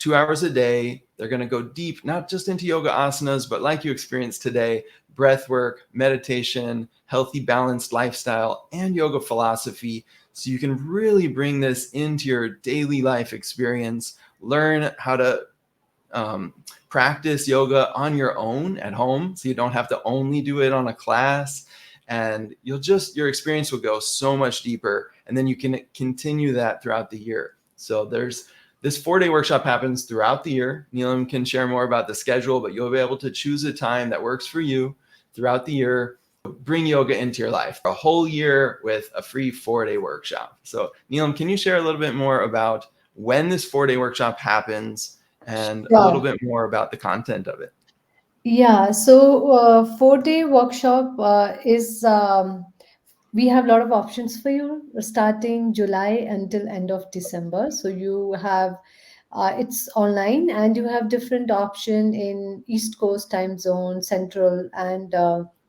2 hours a day. They're going to go deep, not just into yoga asanas, but like you experienced today, breath work, meditation, healthy, balanced lifestyle, and yoga philosophy. So you can really bring this into your daily life experience, learn how to practice yoga on your own at home, so you don't have to only do it on a class, and your experience will go so much deeper, and then you can continue that throughout the year. So there's this 4-day workshop happens throughout the year. Neelam can share more about the schedule, but you'll be able to choose a time that works for you throughout the year. Bring yoga into your life for a whole year with a free 4-day workshop. So Neelam, can you share a little bit more about when this 4-day workshop happens and a little Sure. bit more about the content of it? Yeah, so 4-day workshop is we have a lot of options for you starting July until end of December. So you have it's online and you have different option in East Coast time zone, Central and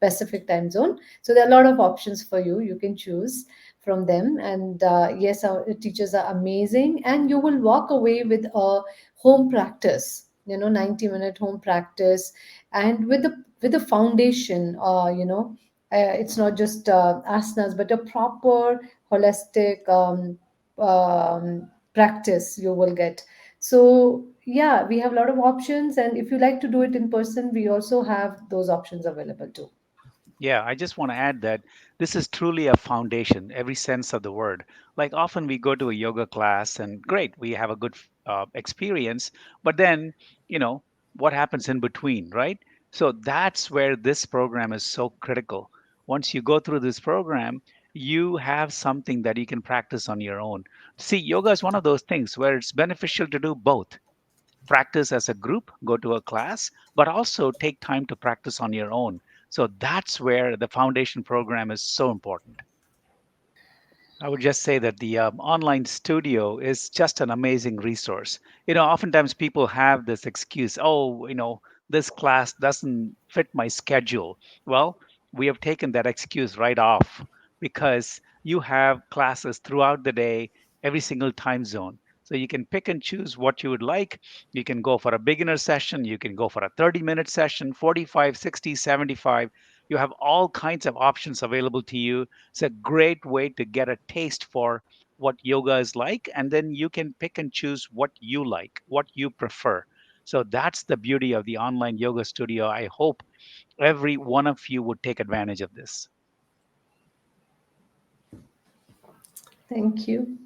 Pacific time zone. So there are a lot of options for you. You can choose from them. And yes, our teachers are amazing. And you will walk away with a home practice. 90-minute home practice, and with the foundation. It's not just asanas, but a proper holistic practice you will get. So yeah, we have a lot of options, and if you like to do it in person, we also have those options available too. Yeah, I just want to add that this is truly a foundation, every sense of the word. Like often we go to a yoga class and great, we have a good experience, but then, you know, what happens in between, right? So that's where this program is so critical. Once you go through this program, you have something that you can practice on your own. See, yoga is one of those things where it's beneficial to do both, practice as a group, go to a class, but also take time to practice on your own. So that's where the foundation program is so important. I would just say that the online studio is just an amazing resource. Oftentimes people have this excuse, oh, this class doesn't fit my schedule. Well, we have taken that excuse right off because you have classes throughout the day, every single time zone. So you can pick and choose what you would like. You can go for a beginner session, you can go for a 30-minute session, 45, 60, 75. You have all kinds of options available to you. It's a great way to get a taste for what yoga is like, and then you can pick and choose what you like, what you prefer. So that's the beauty of the online yoga studio. I hope every one of you would take advantage of this. Thank you.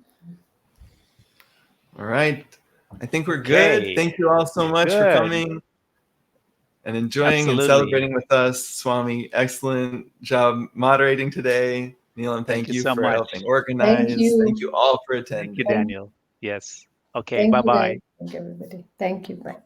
All right. I think we're good. Okay, Thank you all so we're much for good. coming and enjoying and Absolutely. celebrating with us. Swami, excellent job moderating today. Neelam, Thank thank you you so for much. helping Thank organize. Thank you you. all for Thank you, attending. Thank, Daniel. Yes. Okay, thank bye you, guys. bye. Thank you, everybody. Thank you. Bye.